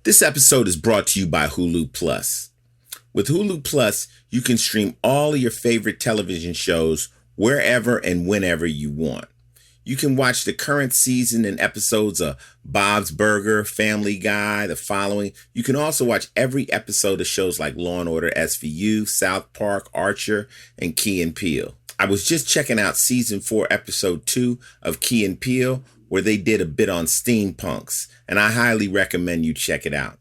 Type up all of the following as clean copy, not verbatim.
This episode is brought to you by Hulu Plus. With Hulu Plus, you can stream all of your favorite television shows wherever and whenever you want. You can watch the current season and episodes of Bob's Burger, Family Guy, The Following. You can also watch every episode of shows like Law & Order SVU, South Park, Archer, and Key and Peele. I was just checking out season 4, episode 2 of Key and Peele, where they did a bit on steampunks, and I highly recommend you check it out.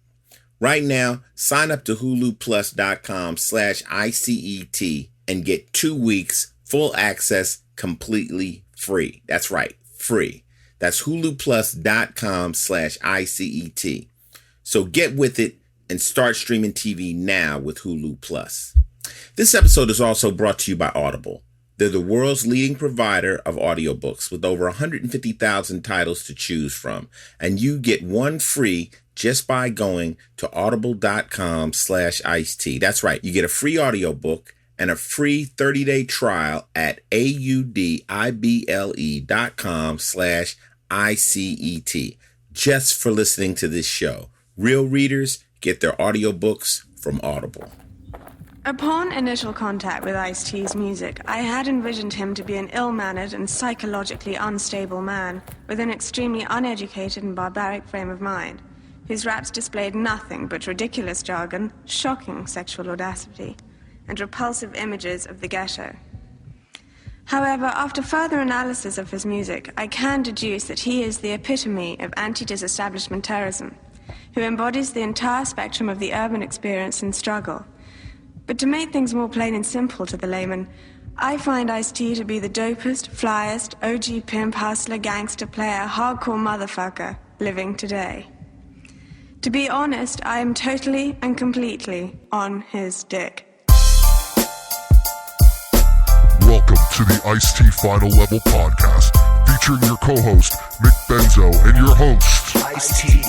Right now, sign up to huluplus.com/ICET and get 2 weeks full access completely free. That's right, free. That's huluplus.com/ICET. So get with it and start streaming TV now with Hulu Plus. This episode is also brought to you by Audible. They're the world's leading provider of audiobooks with over 150,000 titles to choose from. And you get one free just by going to audible.com/ICET. That's right. You get a free audiobook and a free 30-day trial at audible.com/ICET just for listening to this show. Real readers get their audiobooks from Audible. Upon initial contact with Ice-T's music, I had envisioned him to be an ill-mannered and psychologically unstable man with an extremely uneducated and barbaric frame of mind, whose raps displayed nothing but ridiculous jargon, shocking sexual audacity, and repulsive images of the ghetto. However, after further analysis of his music, I can deduce that he is the epitome of anti-disestablishment terrorism, who embodies the entire spectrum of the urban experience and struggle. But to make things more plain and simple to the layman, I find Ice-T to be the dopest, flyest, OG pimp, hustler, gangster player, hardcore motherfucker living today. To be honest, I am totally and completely on his dick. Welcome to the Ice-T Final Level Podcast, featuring your co-host, Mick Benzo, and your host, Ice-T.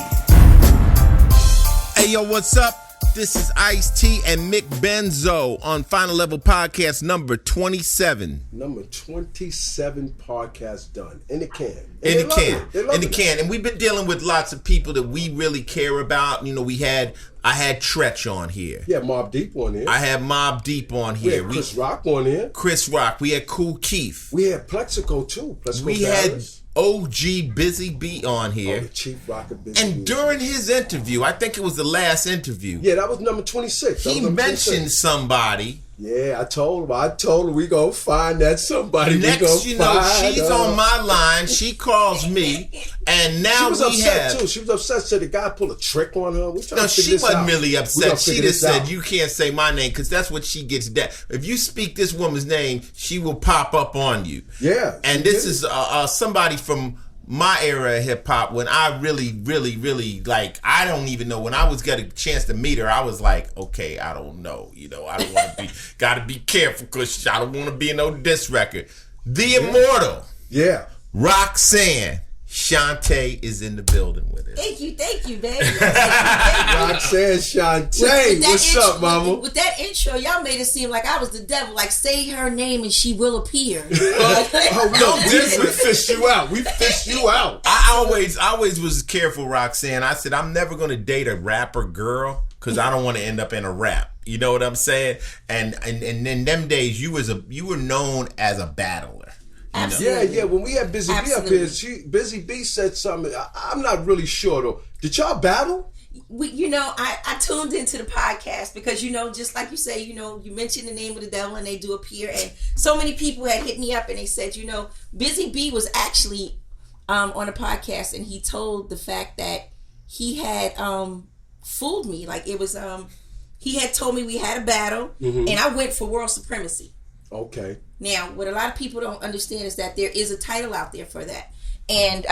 Hey, yo, what's up? This is Ice-T and Mick Benzo on Final Level Podcast number 27. Number 27 podcast done. In the can. In the can. And we've been dealing with lots of people that we really care about. You know, I had Tretch on here. Yeah, Mobb Deep on here. I had Mobb Deep on here. We had Chris Rock on here. Chris Rock. We had Kool Keith. We had Plexico too. We had OG Busy B on here. Oh, the Chief Rocker Busy And during his interview, I think it was the last interview. Yeah, that was number 26. He mentioned somebody. Yeah, I told him we gonna find that somebody. Next, you know, she's on my line. She calls me, and now she was upset too. She was upset. Said the guy pulled a trick on her. No, she wasn't really upset. She just said, "You can't say my name," because that's what she gets. If you speak this woman's name, she will pop up on you. Yeah, and this is somebody from my era of hip hop when I really, like, I don't even know. When I was got a chance to meet her, I was like, okay, I don't know. You know, I don't want to be, gotta be careful because I don't want to be in no diss record. The Immortal. Yeah. Roxanne Shantae is in the building with us. Thank you, baby. Roxanne Shantae, what's up, mama? With that intro, y'all made it seem like I was the devil. Like, say her name and she will appear. We fished you out. We fished you out. I always was careful, Roxanne. I said, I'm never going to date a rapper girl because I don't want to end up in a rap. You know what I'm saying? And in them days, you were known as a battler. Yeah. When we had Busy B up here, Busy B said something. I'm not really sure though. Did y'all battle? I tuned into the podcast because, just like you say, you mentioned the name of the devil and they do appear, and so many people had hit me up and they said, Busy B was actually on a podcast and he told the fact that he had fooled me. Like it was he had told me we had a battle, and I went for world supremacy. Okay. Now, what a lot of people don't understand is that there is a title out there for that. And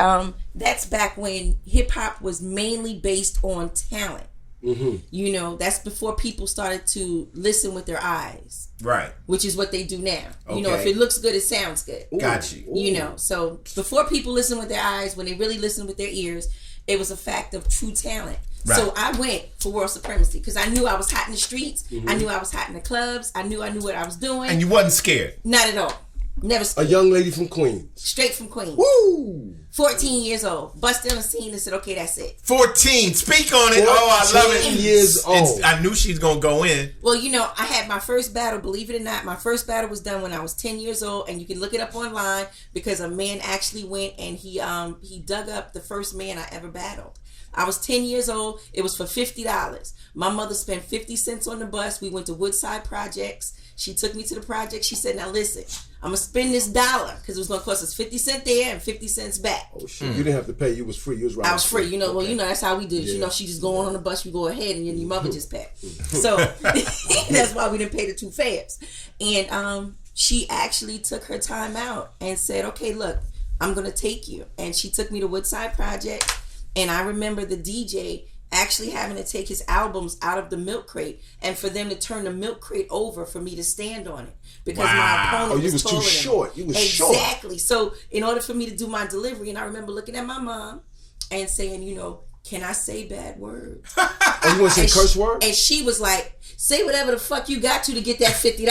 that's back when hip-hop was mainly based on talent. Mm-hmm. That's before people started to listen with their eyes. Right. Which is what they do now. Okay. If it looks good, it sounds good. Got you. So before people listen with their eyes, when they really listen with their ears, it was a fact of true talent. Right. So I went for world supremacy because I knew I was hot in the streets. Mm-hmm. I knew I was hot in the clubs. I knew what I was doing. And you wasn't scared? Not at all. Never A skipped. young lady from Queens. Straight from Queens. Woo! 14 years old. Busted on the scene and said, okay, that's it. 14. Speak on it. Oh, I love it. 14 years old. I knew she's going to go in. Well, you know, I had my first battle, believe it or not. My first battle was done when I was 10 years old, and you can look it up online because a man actually went and he dug up the first man I ever battled. I was 10 years old. It was for $50. My mother spent 50 cents on the bus. We went to Woodside Projects. She took me to the project. She said, now listen, I'm going to spend this $1 because it was going to cost us 50 cents there and 50 cents back. Oh, shit. You didn't have to pay. You was free. You was right. I was free. You know, well, you know, that's how we did it. Yeah. You know, she just going on the bus, you go ahead, and then your mother just pay. So that's why we didn't pay the 2 fares. And she actually took her time out and said, okay, look, I'm going to take you. And she took me to Woodside Project. And I remember the DJ actually having to take his albums out of the milk crate and for them to turn the milk crate over for me to stand on it because my opponent was too taller than short. me. You was short. Exactly. So in order for me to do my delivery, and I remember looking at my mom and saying, you know, can I say bad words? Oh, you want to say curse words? And she was like, say whatever the fuck you got to get that $50.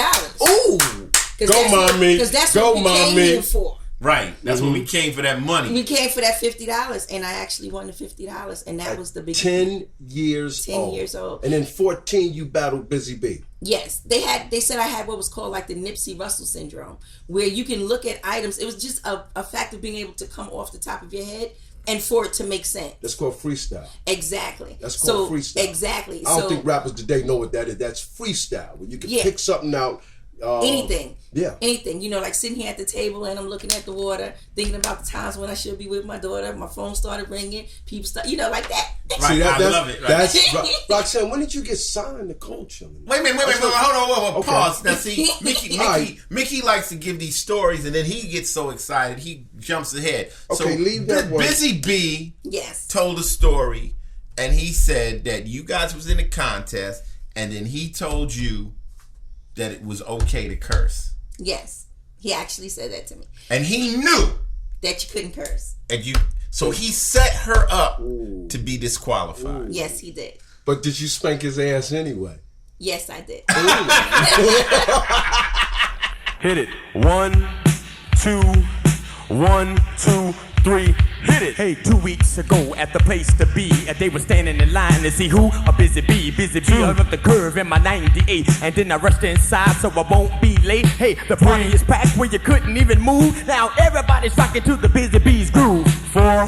Ooh. Go, mommy. Because that's Go, what we came mommy. here for. Right. That's when we came for that money. We came for that $50, and I actually won the $50, and that was the big 10 years old. 10 years old. And then 14, you battled Busy B. Yes, they said I had what was called like the Nipsey Russell syndrome, where you can look at items. It was just a fact of being able to come off the top of your head and for it to make sense. That's called freestyle. Exactly. That's called freestyle. Exactly. I don't think rappers today know what that is. That's freestyle. When you can pick something out. Anything. Yeah. Anything. You know, like sitting here at the table and I'm looking at the water, thinking about the times when I should be with my daughter. My phone started ringing. People start, you know, like that. Right. See, I love it. Right. That's Roxanne. When did you get signed to Culture? Wait a minute. Hold on. Okay. Pause. Now, see, Mickey likes to give these stories, and then he gets so excited he jumps ahead. Okay, so leave that one. Busy B Yes. told a story, and he said that you guys was in a contest, and then he told you that it was okay to curse. Yes. He actually said that to me. And he knew that you couldn't curse. So he set her up to be disqualified. Yes, he did. But did you spank his ass anyway? Yes, I did. Hit it. 1, 2, 1, 2, 3. Hit it. Hey, 2 weeks ago at the place to be, they were standing in line to see who a busy bee. Busy bee hung up the curve in my 98, and then I rushed inside so I won't be late. Hey, the party is packed where you couldn't even move. Now everybody's rocking to the busy bee's groove. 4,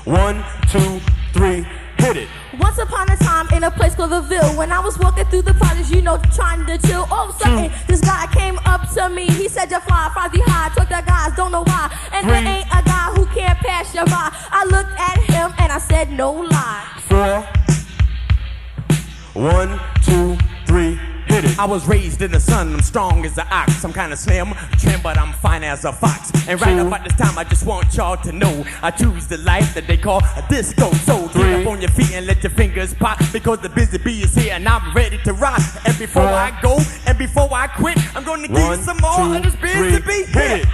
1, 2, 3. Hit it. Once upon a time in a place called the Ville, when I was walking through the projects, you know, trying to chill. All of a sudden, this guy came up to me. He said, you're fly, the high, talk to guys, don't know why. And there ain't a guy who can't pass you by. I looked at him and I said, no lie. 4, 1, 2, 3. Hit it. I was raised in the sun, I'm strong as an ox. I'm kinda slim, trim, but I'm fine as a fox. And right about this time, I just want y'all to know I choose the life that they call a disco. So get up on your feet and let your fingers pop, because the busy bee is here and I'm ready to rock. And before I go, and before I quit, I'm gonna give you some more of this busy bee. Hit it.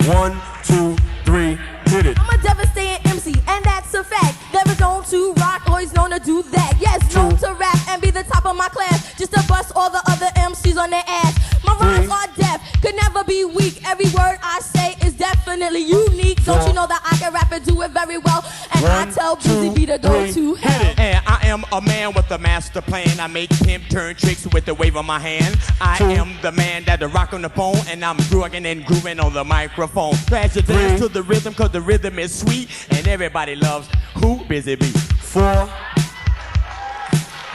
One, two, three, hit it. I'm a devastating MC, and that's a fact. Never known to rock, always known to do that. Yes, known to rap and be the top of my class, just to bust all the other MCs on their ass. My rhymes are deaf, could never be weak. Every word I say is definitely unique. Don't you know that I can rap and do it very well? And I tell Busy B to go to hell. And I am a man with a master plan. I make pimp turn tricks with the wave of my hand. I am the man that'll rock on the phone, and I'm drugging and grooving on the microphone. Crash your dance to the rhythm, cause the rhythm is sweet, and everybody loves who? Busy Bee. 4,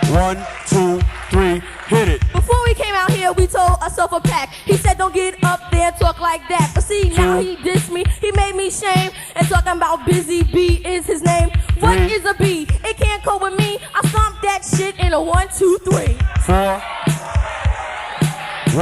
1, 2, 3, hit it. Before we came out here, we told ourselves a pack. He said, don't get up there and talk like that. But see, now he dissed me, he made me shame. And talking about Busy B is his name. What is a B? It can't go with me. I stomped that shit in a 1, 2, 3. 4,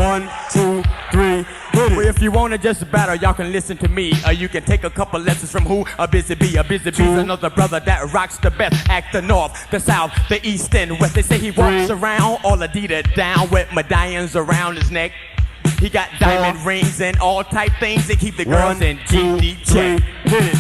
1, 2, 3. Well, if you wanna just battle, y'all can listen to me. You can take a couple lessons from who? A Busy Bee. A Busy Bee's another brother that rocks the best. Act the north, the south, the east, and west. They say he walks around all Adidas down with medallions around his neck. He got diamond rings and all type things that keep the girls in GD check. Hit it.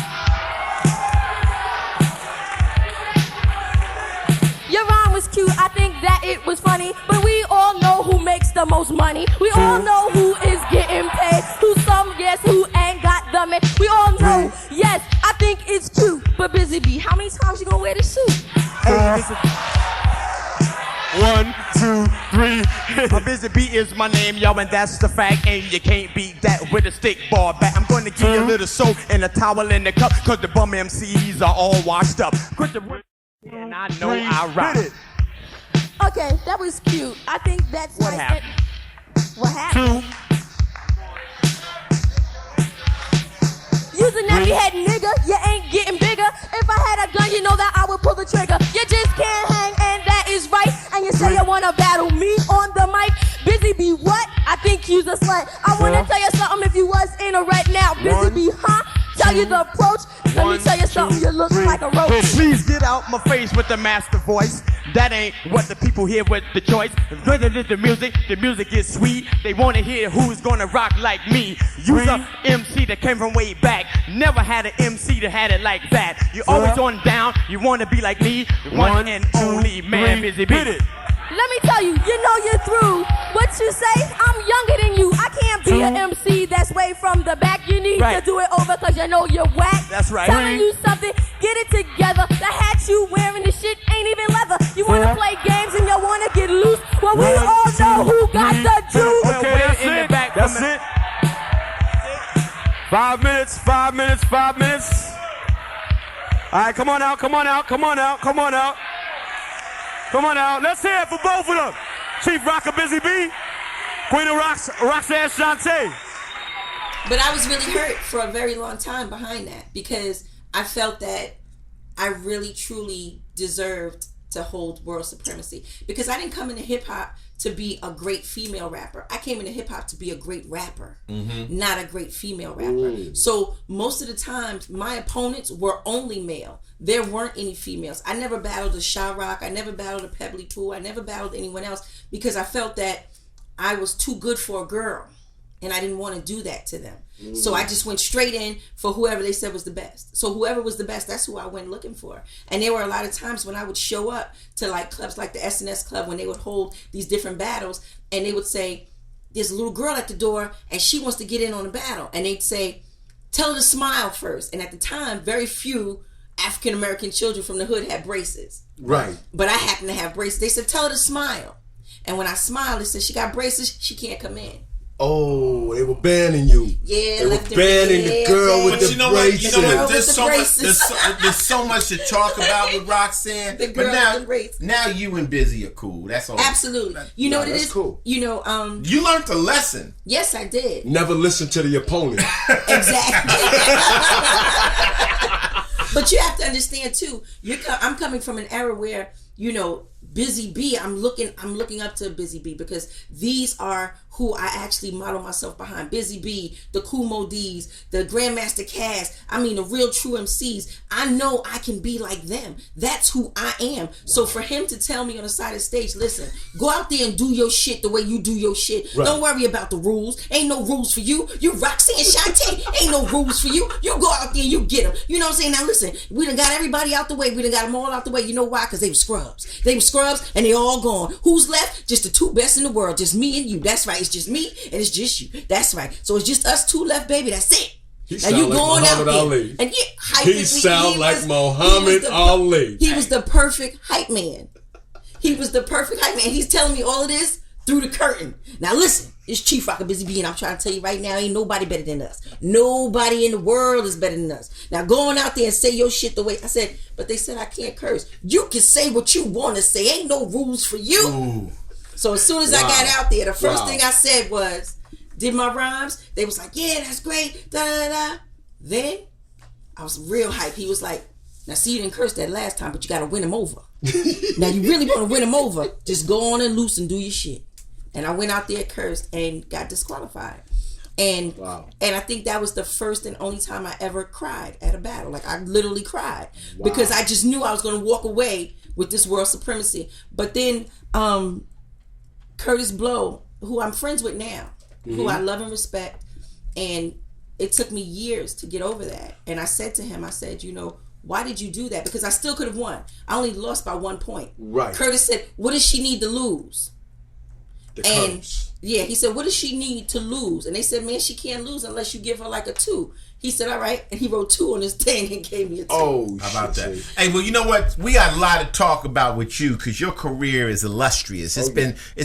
it was funny, but we all know who makes the most money. We all know who is getting paid, who some, yes, who ain't got the man. We all know, yes, I think it's cute, but Busy Bee, how many times you gonna wear this suit? 1, 2, 3. Busy Bee is my name, yo, and that's the fact. And you can't beat that with a stick ball bat. I'm going to give you a little soap and a towel in the cup, cause the bum MCs are all washed up. And I know I rock. Okay, that was cute. I think that's What nice. happened? What happened? You's a nappy head nigga, you ain't getting bigger. If I had a gun, you know that I would pull the trigger. You just can't hang, and that is right. And you say you wanna battle me on the mic. Busy Bee, what? I think you's a slut. I wanna tell you something if you was in a right now. Busy Bee, huh? Tell you the approach. Let me tell you something, you look like a roach. Please get out my face with the master voice. That ain't what the people hear with the choice. The music is sweet. They wanna hear who's gonna rock like me. You's a MC that came from way back. Never had an MC that had it like that. You always on down, you wanna be like me. One and only man, Busy Bee. Let me tell you, you know you're through. What you say? I'm younger than you. I can't be an MC that's way from the back. You need to do it over cause you know you're whack. That's right. Telling you something, get it together. The hat you wearing, the shit ain't even leather. You wanna play games and you wanna get loose. Well, we all know who got the juice. Okay, that's it. That's it. 5 minutes, 5 minutes, 5 minutes. All right, come on out, come on out, come on out, come on out. Come on out. Let's hear it for both of them. Chief Rocker Busy Bee, Queen of Roxanne Shante. But I was really hurt for a very long time behind that because I felt that I really truly deserved to hold world supremacy because I didn't come into hip hop to be a great female rapper. I came into hip hop to be a great rapper, not a great female rapper. So most of the times my opponents were only male. There weren't any females. I never battled a Sha Rock. I never battled a Pebbly Pooh. I never battled anyone else because I felt that I was too good for a girl and I didn't want to do that to them. So I just went straight in for whoever they said was the best. So whoever was the best, that's who I went looking for. And there were a lot of times when I would show up to like clubs like the SNS Club when they would hold these different battles and they would say, there's a little girl at the door and she wants to get in on a battle. And they'd say, tell her to smile first. And at the time, very few African-American children from the hood had braces. Right. But I happened to have braces. They said, tell her to smile. And when I smiled, they said, she got braces, she can't come in. Oh, they were banning you. Yeah, they were banning the girl with the braces. You know what? There's so much to talk about with Roxanne. The girl with the braces. Now you and Busy are cool. That's all. Absolutely. You know what it is? Cool. You know, you learned a lesson. Yes, I did. Never listen to the opponent. Exactly. But you have to understand too. I'm coming from an era where Busy Bee. I'm looking up to Busy Bee because these are who I actually model myself behind. Busy Bee, the Kumo D's, the Grandmaster Cass. I mean, the real true MCs. I know I can be like them. That's who I am. So for him to tell me on the side of the stage, listen, go out there and do your shit the way you do your shit. Right. Don't worry about the rules. Ain't no rules for you. You Roxanne Shante. Ain't no rules for you. You go out there and you get them. You know what I'm saying? Now listen, we done got everybody out the way. We done got them all out the way. You know why? Because they were scrubs. They were scrubs and they all gone. Who's left? Just the two best in the world. Just me and you. That's right. It's just me and it's just you. That's right. So it's just us two left, baby. That's it. Now you like going Muhammad out there Ali. And he sound like Muhammad Ali. He was the perfect hype man. He was the perfect hype man. He's telling me all of this through the curtain. Now listen, it's Chief Rocker Busy Bee, and I'm trying to tell you right now, ain't nobody better than us. Nobody in the world is better than us. Now going out there and say your shit the way I said, but they said I can't curse. You can say what you want to say. Ain't no rules for you. Ooh. So as soon as I got out there, the first thing I said was, did my rhymes. They was like, yeah, that's great. Da da da. Then I was real hype. He was like, now see, you didn't curse that last time, but you got to win him over. Now you really want to win him over? Just go on and loose and do your shit. And I went out there, cursed, and got disqualified. And I think that was the first and only time I ever cried at a battle. Like I literally cried because I just knew I was going to walk away with this world supremacy. But then Curtis Blow, who I'm friends with now, who I love and respect, and it took me years to get over that. And I said to him, I said, why did you do that? Because I still could have won. I only lost by 1 point. Right. Curtis said, what does she need to lose? Curtis. Yeah, he said, what does she need to lose? And they said, man, she can't lose unless you give her like a 2. He said, all right. And he wrote 2 on his thing and gave me a 2. Oh, how about that? Hey, well, you know what? We got a lot to talk about with you because your career is illustrious. It's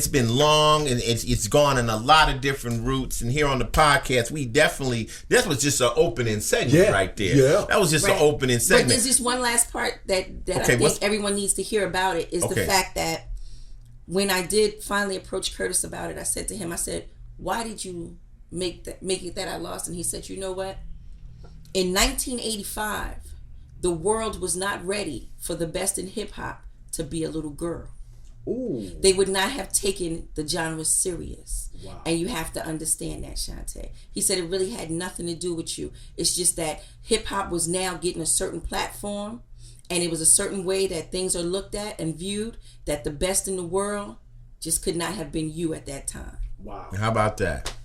been long and it's gone in a lot of different routes. And here on the podcast, that was just an opening segment right there. Yeah. That was just an opening segment. But there's just one last part that I think everyone needs to hear about it is the fact that when I did finally approach Curtis about it, I said to him, I said, why did you make it that I lost? And he said, you know what? In 1985, the world was not ready for the best in hip-hop to be a little girl. Ooh. They would not have taken the genre serious. Wow. And you have to understand that, Shantae. He said it really had nothing to do with you. It's just that hip-hop was now getting a certain platform, and it was a certain way that things are looked at and viewed, that the best in the world just could not have been you at that time. Wow. How about that?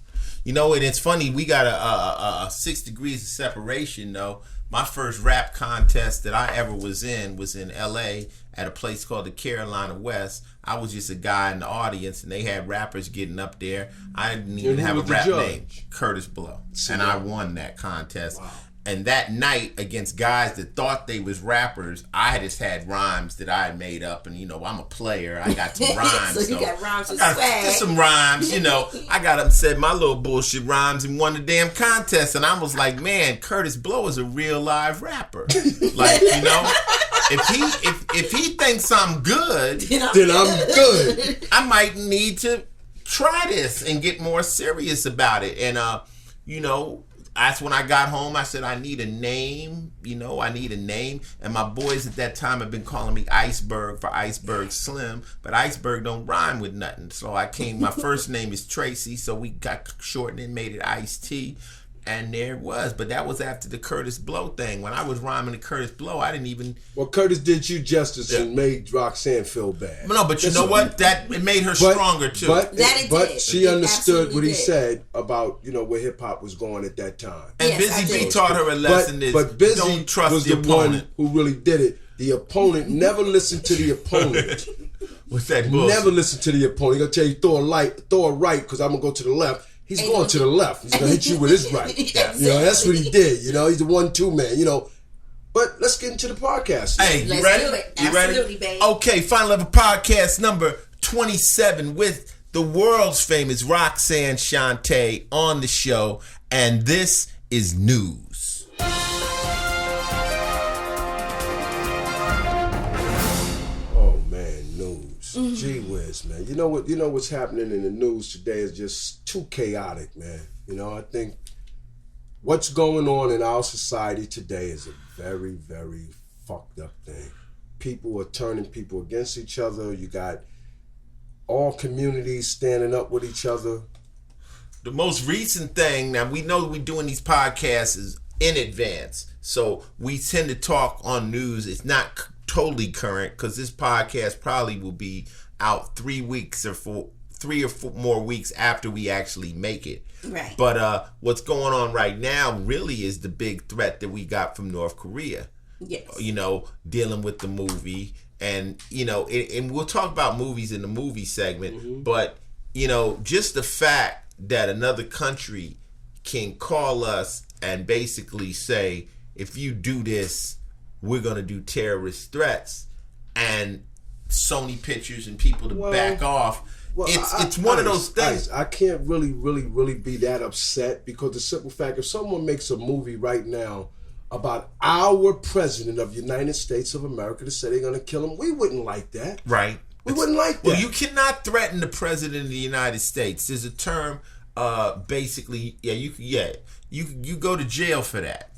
You know, and it's funny, we got a 6 degrees of separation, though. My first rap contest that I ever was in L.A. at a place called the Carolina West. I was just a guy in the audience, and they had rappers getting up there. I didn't even have a rap name, Curtis Blow. And I won that contest. Wow. And that night, against guys that thought they was rappers, I just had rhymes that I had made up. And, you know, I'm a player. I got some rhymes. So you got rhymes with swag. Just some rhymes, you know. I got up and said my little bullshit rhymes and won the damn contest. And I was like, man, Curtis Blow is a real live rapper. Like, you know, if he thinks I'm good, then I'm good. I might need to try this and get more serious about it. And, you know, that's when I got home. I said, I need a name. You know, I need a name. And my boys at that time have been calling me Iceberg for Iceberg Slim. But Iceberg don't rhyme with nothing. So my first name is Tracy. So we got shortened and made it Ice-T. And there it was. But that was after the Curtis Blow thing. When I was rhyming the Curtis Blow, I didn't even... Well, Curtis did you justice and made Roxanne feel bad. No, but you know what? It made her stronger, too. But she understood what he said about, you know, where hip-hop was going at that time. And Busy B taught her a lesson but Busy don't trust was the opponent. One who really did it. The opponent never listened to the opponent. What's that bullshit? Never listened to the opponent. He's going to tell you, throw a right, because I'm going to go to the left. He's going to the left. He's going to hit you with his right. You know, that's what he did. You know, he's a 1-2 man, you know. But let's get into the podcast. Hey, you ready? Do it. You Absolutely, ready? babe. Okay, Final Level Podcast number 27 with the world's famous Roxanne Shante on the show. And this is news. Oh, man, news. Gee whiz, man. You know what's happening in the news today is just too chaotic, man. You know, I think what's going on in our society today is a very, very fucked up thing. People are turning people against each other. You got all communities standing up with each other. The most recent thing, now we know we're doing these podcasts is in advance. So we tend to talk on news. It's not totally current because this podcast probably will be out 3 weeks or 3 or 4 more weeks after we actually make it. Right. But what's going on right now really is the big threat that we got from North Korea. Yes. You know, dealing with the movie. And, you know, and we'll talk about movies in the movie segment. But, you know, just the fact that another country can call us and basically say, if you do this, we're going to do terrorist threats, and Sony Pictures and people to back off. Well, it's one of those things. I can't really be that upset because the simple fact, if someone makes a movie right now about our president of the United States of America to say they're going to kill him, we wouldn't like that. Right. We wouldn't like that. Well, you cannot threaten the president of the United States. There's a term, basically, you go to jail for that.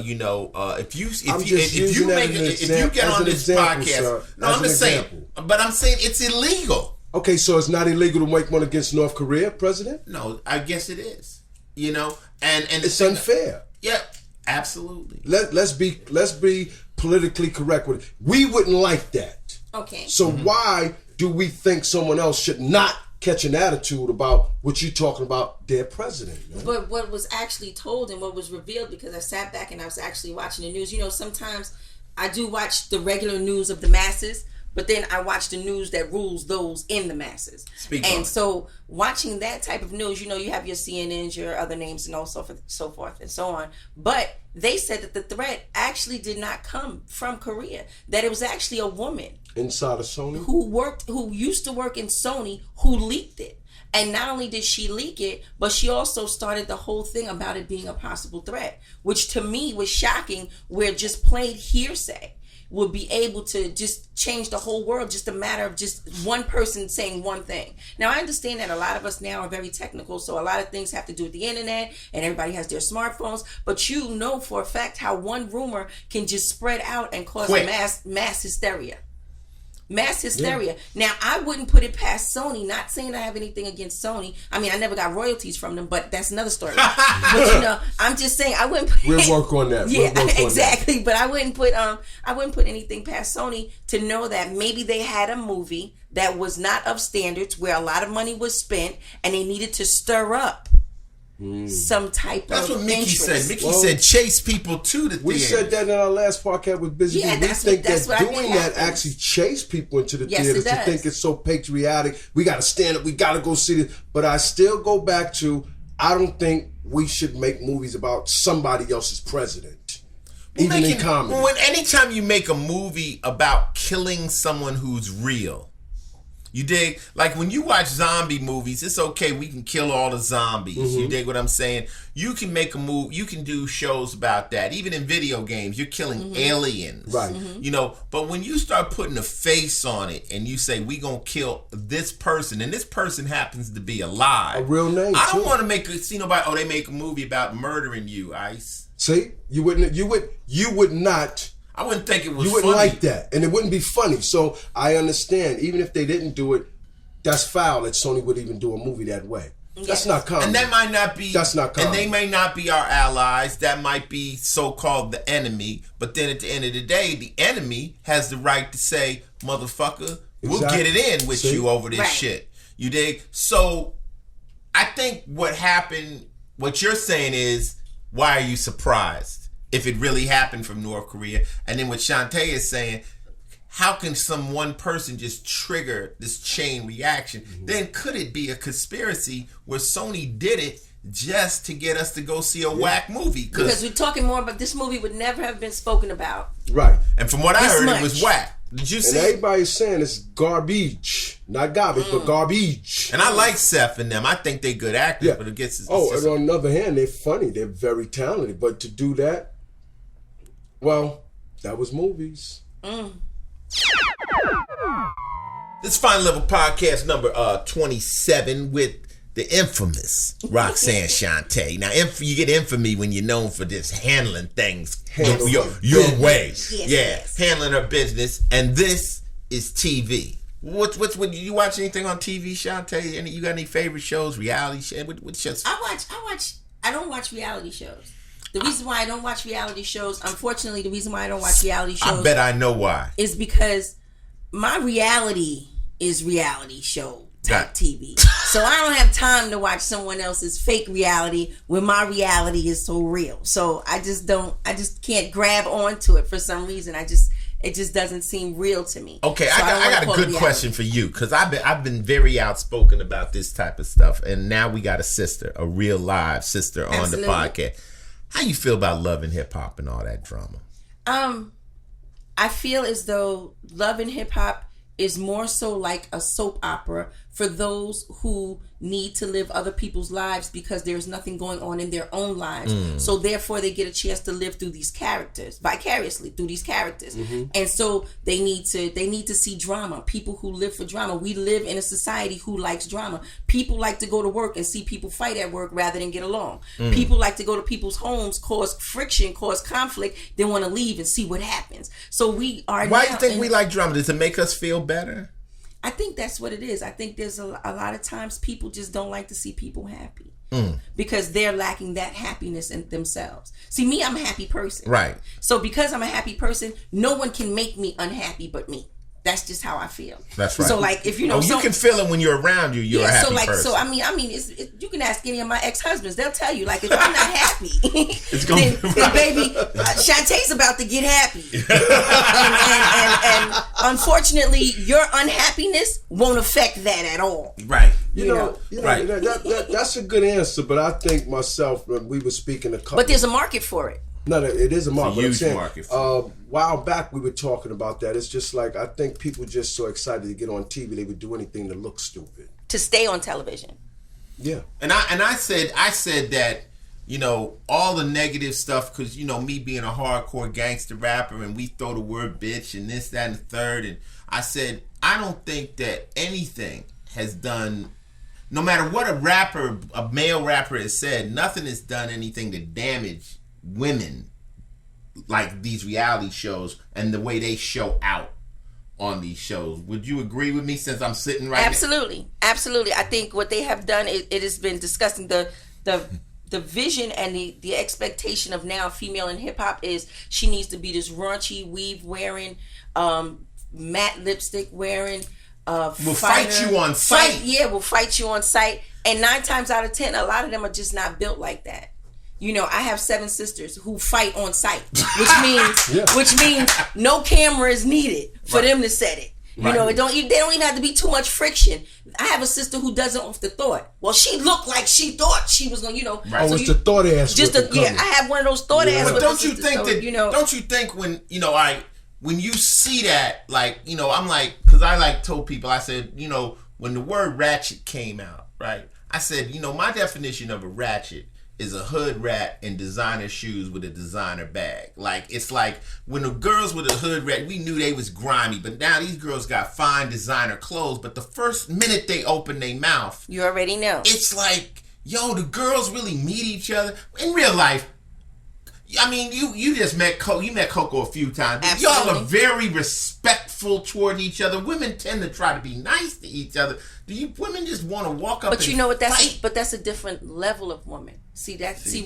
You know, if you get on this podcast, I'm just saying, but I'm saying it's illegal. Okay, so it's not illegal to make one against North Korea, president? No, I guess it is. You know, and it's unfair. Yeah, absolutely. Let's be politically correct with it. We wouldn't like that. Okay. So why do we think someone else should not catch an attitude about what you're talking about, their president. Man. But what was actually told and what was revealed, because I sat back and I was actually watching the news. You know, sometimes I do watch the regular news of the masses, but then I watch the news that rules those in the masses. So watching that type of news, you know, you have your CNNs, your other names, and so forth and so on. But they said that the threat actually did not come from Korea. That it was actually a woman inside of Sony who used to work in Sony who leaked it. And not only did she leak it, but she also started the whole thing about it being a possible threat, which to me was shocking, where just plain hearsay would be able to just change the whole world, just a matter of just one person saying one thing. Now, I understand that a lot of us now are very technical, so a lot of things have to do with the internet, and everybody has their smartphones, but you know for a fact how one rumor can just spread out and cause mass hysteria. Mass hysteria. Yeah. Now, I wouldn't put it past Sony, not saying I have anything against Sony. I mean, I never got royalties from them, but that's another story. But, you know, I'm just saying I wouldn't put... We'll work on that. Yeah, exactly. But I wouldn't put anything past Sony to know that maybe they had a movie that was not of standards, where a lot of money was spent, and they needed to stir up some type That's of what Mickey interest. said. Mickey said chase people to the theater. We said that in our last podcast with Busy Yeah, Bee. We think that doing that happens. actually chase people into the Yes, theaters it to does. think it's so patriotic. We got to stand up. We got to go see it. But I still go back to, I don't think we should make movies about somebody else's president. Even in comedy. Anytime you make a movie about killing someone who's real, you dig? Like when you watch zombie movies, it's okay. We can kill all the zombies. Mm-hmm. You dig what I'm saying? You can make a movie. You can do shows about that. Even in video games, you're killing aliens. Right. Mm-hmm. You know, but when you start putting a face on it and you say, we going to kill this person, and this person happens to be alive. A real name, I don't want to see nobody, they make a movie about murdering you, Ice. See? You would not... I wouldn't think it was You wouldn't funny. like that, and it wouldn't be funny. So I understand, even if they didn't do it, that's foul that Sony would even do a movie that way. Yes. That's not comedy. And that might not be. That's not comedy. And they may not be our allies. That might be so-called the enemy. But then at the end of the day, the enemy has the right to say, motherfucker, we'll get it in with you over this shit. You dig? So I think what happened, what you're saying is, why are you surprised if it really happened from North Korea? And then what Shantae is saying, how can some one person just trigger this chain reaction? Mm-hmm. Then could it be a conspiracy where Sony did it just to get us to go see a whack movie? Because we're talking more about this movie would never have been spoken about. Right. And from what I heard, it was whack. Did you see? And everybody's saying it's garbage. Not garbage, but garbage. And I like Seth and them. I think they're good actors, but it gets... and on the other hand, they're funny. They're very talented. But to do that, well, that was movies. This Final Level Podcast number 27 with the infamous Roxanne Shantae. Now, you get infamy when you're known for this handling things your way. Yes. Handling her business. And this is TV. What you watch anything on TV, Shantae? You got any favorite shows, reality shows? What shows? I don't watch reality shows. The reason why I don't watch reality shows, unfortunately, the reason why I don't watch reality shows... I bet I know why. ...is because my reality is reality show type TV. So I don't have time to watch someone else's fake reality when my reality is so real. So I just can't grab onto it for some reason. It just doesn't seem real to me. Okay, so I got a good question for you, because I've been very outspoken about this type of stuff, and now we got a sister, a real live sister on the podcast. How you feel about Love and Hip Hop and all that drama? I feel as though Love and Hip Hop is more so like a soap opera for those who need to live other people's lives because there's nothing going on in their own lives. So therefore they get a chance to live through these characters, vicariously through these characters. And so they need to see drama. People who live for drama. We live in a society who likes drama. People like to go to work and see people fight at work rather than get along. People like to go to people's homes, cause friction, cause conflict, then want to leave and see what happens. So we are. Why do you think we like drama? Does it make us feel better? I think that's what it is. I think there's a lot of times people just don't like to see people happy because they're lacking that happiness in themselves. See, me, I'm a happy person. Right. So because I'm a happy person, no one can make me unhappy but me. That's just how I feel. That's right. So like, if you know, you can feel it when you're around you. You're a happy person. So I mean, you can ask any of my ex-husbands. They'll tell you, like, if I'm not happy, it's going then baby, Shantae's about to get happy. and unfortunately, your unhappiness won't affect that at all. Right. You know, right. That's a good answer. But I think myself, when we were speaking a couple. But there's a market for it. No, it is a market. It's a huge market. A while back, we were talking about that. It's just like, I think people just so excited to get on TV, they would do anything to look stupid. To stay on television. Yeah. And I said that, you know, all the negative stuff, because, you know, me being a hardcore gangster rapper, and we throw the word bitch and this, that, and the third. And I said, I don't think that anything has done, no matter what a male rapper has said, nothing has done anything to damage women like these reality shows and the way they show out on these shows. Would you agree with me, since I'm sitting right Absolutely. I think what they have done, it has been discussing the vision and the expectation of now female in hip hop is she needs to be this raunchy, weave wearing, matte lipstick wearing, we'll fight you on sight. We'll fight you on sight. And 9 times out of 10, a lot of them are just not built like that. You know, I have 7 sisters who fight on sight, which means no camera is needed for them to set it. You know, they don't even have to be too much friction. I have a sister who does it off the thought. Well, she looked like she thought she was going to, you know. Right. So it's the thought ass. I have one of those thought ass. But don't you think that, you know, don't you think when, you know, when you see that, like, you know, I'm like, because I like told people, I said, you know, when the word ratchet came out, right? I said, you know, my definition of a ratchet is a hood rat in designer shoes with a designer bag. Like, it's like when the girls with a hood rat, we knew they was grimy, but now these girls got fine designer clothes, but the first minute they open their mouth, you already know. It's like, yo, the girls really meet each other. In real life, I mean, you just met Coco. You met Coco a few times. Absolutely. Y'all are very respectful toward each other. Women tend to try to be nice to each other. Do you women just want to walk up? But you know what? Fight? That's a different level of woman. See,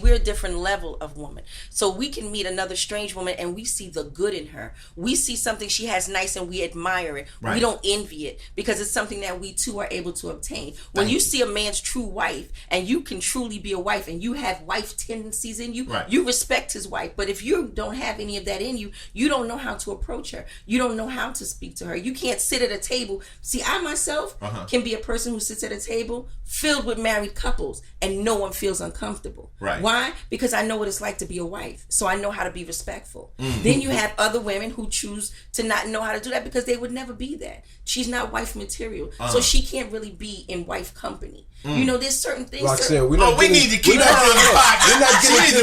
we're a different level of woman. So we can meet another strange woman and we see the good in her. We see something she has nice and we admire it. Right. We don't envy it because it's something that we too are able to obtain. When you see a man's true wife and you can truly be a wife and you have wife tendencies in you, you respect his wife. But if you don't have any of that in you, you don't know how to approach her. You don't know how to speak to her. You can't sit at a table. See, I myself can be a person who sits at a table filled with married couples and no one feels uncomfortable. Right. Why? Because I know what it's like to be a wife. So I know how to be respectful. Then you have other women who choose to not know how to do that because they would never be that. She's not wife material. So she can't really be in wife company. You know, there's certain things. Roxanne, we need to keep her on the podcast.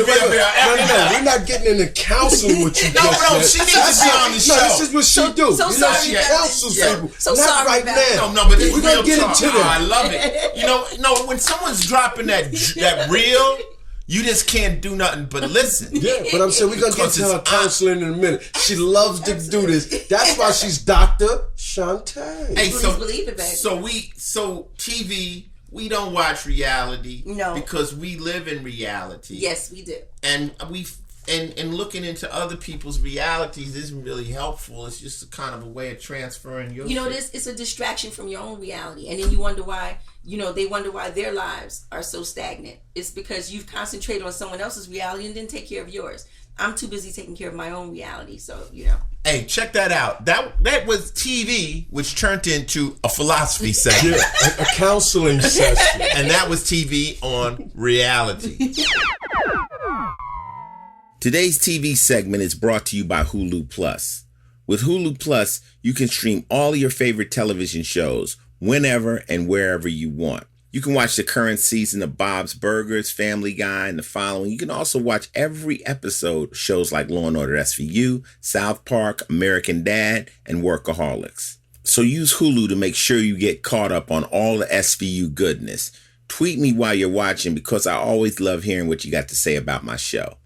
We're not getting into counseling with you. No, she needs to be on the show. No, this is what she do. So you know, sorry she counsels people. So not sorry right now. No, but this we're gonna get into that. I love it. You know, no, when someone's dropping that reel, you just can't do nothing but listen. Yeah, but I'm saying we're going to get to her counseling in a minute. She loves to do this. That's why she's Dr. Shantae. Hey, so believe it, baby. So TV, we don't watch reality. No. Because we live in reality. Yes, we do. And and looking into other people's realities isn't really helpful. It's just a kind of a way of transferring your. You know, it's a distraction from your own reality, and then you wonder why. You know, they wonder why their lives are so stagnant. It's because you've concentrated on someone else's reality and didn't take care of yours. I'm too busy taking care of my own reality, so you know. Hey, check that out. That was TV, which turned into a philosophy session, a counseling session, and that was TV on reality. Today's TV segment is brought to you by Hulu Plus. With Hulu Plus, you can stream all your favorite television shows whenever and wherever you want. You can watch the current season of Bob's Burgers, Family Guy, and the following. You can also watch every episode of shows like Law & Order SVU, South Park, American Dad, and Workaholics. So use Hulu to make sure you get caught up on all the SVU goodness. Tweet me while you're watching because I always love hearing what you got to say about my show.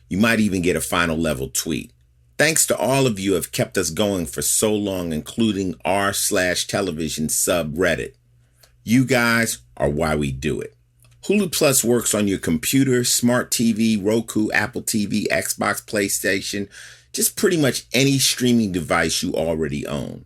You might even get a Final Level tweet. Thanks to all of you who have kept us going for so long, including r/television subreddit. You guys are why we do it. Hulu Plus works on your computer, smart TV, Roku, Apple TV, Xbox, PlayStation, just pretty much any streaming device you already own.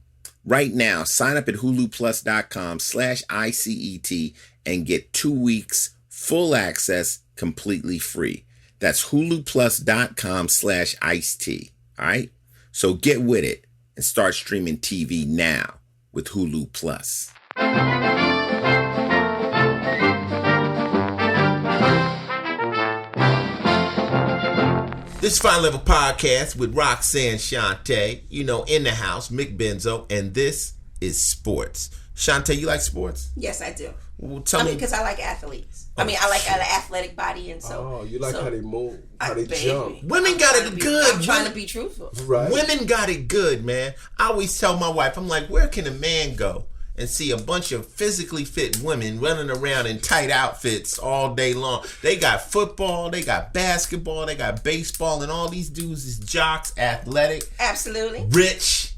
Right now, sign up at huluplus.com/ICET and get 2 weeks full access completely free. That's huluplus.com/ICET. All right? So get with it and start streaming TV now with Hulu Plus. This is Final Level Podcast with Roxanne Shante, in the house, Mick Benzo, and this is sports. Shante, you like sports? Yes, I do. Well, tell me. Because I like athletes. I like an athletic body, and so. Oh, you like how they move, how they jump. Women got it good. I'm trying to be truthful. Right. Women got it good, man. I always tell my wife, I'm like, where can a man go and see a bunch of physically fit women running around in tight outfits all day long? They got football, they got basketball, they got baseball, and all these dudes is jocks, athletic, absolutely rich.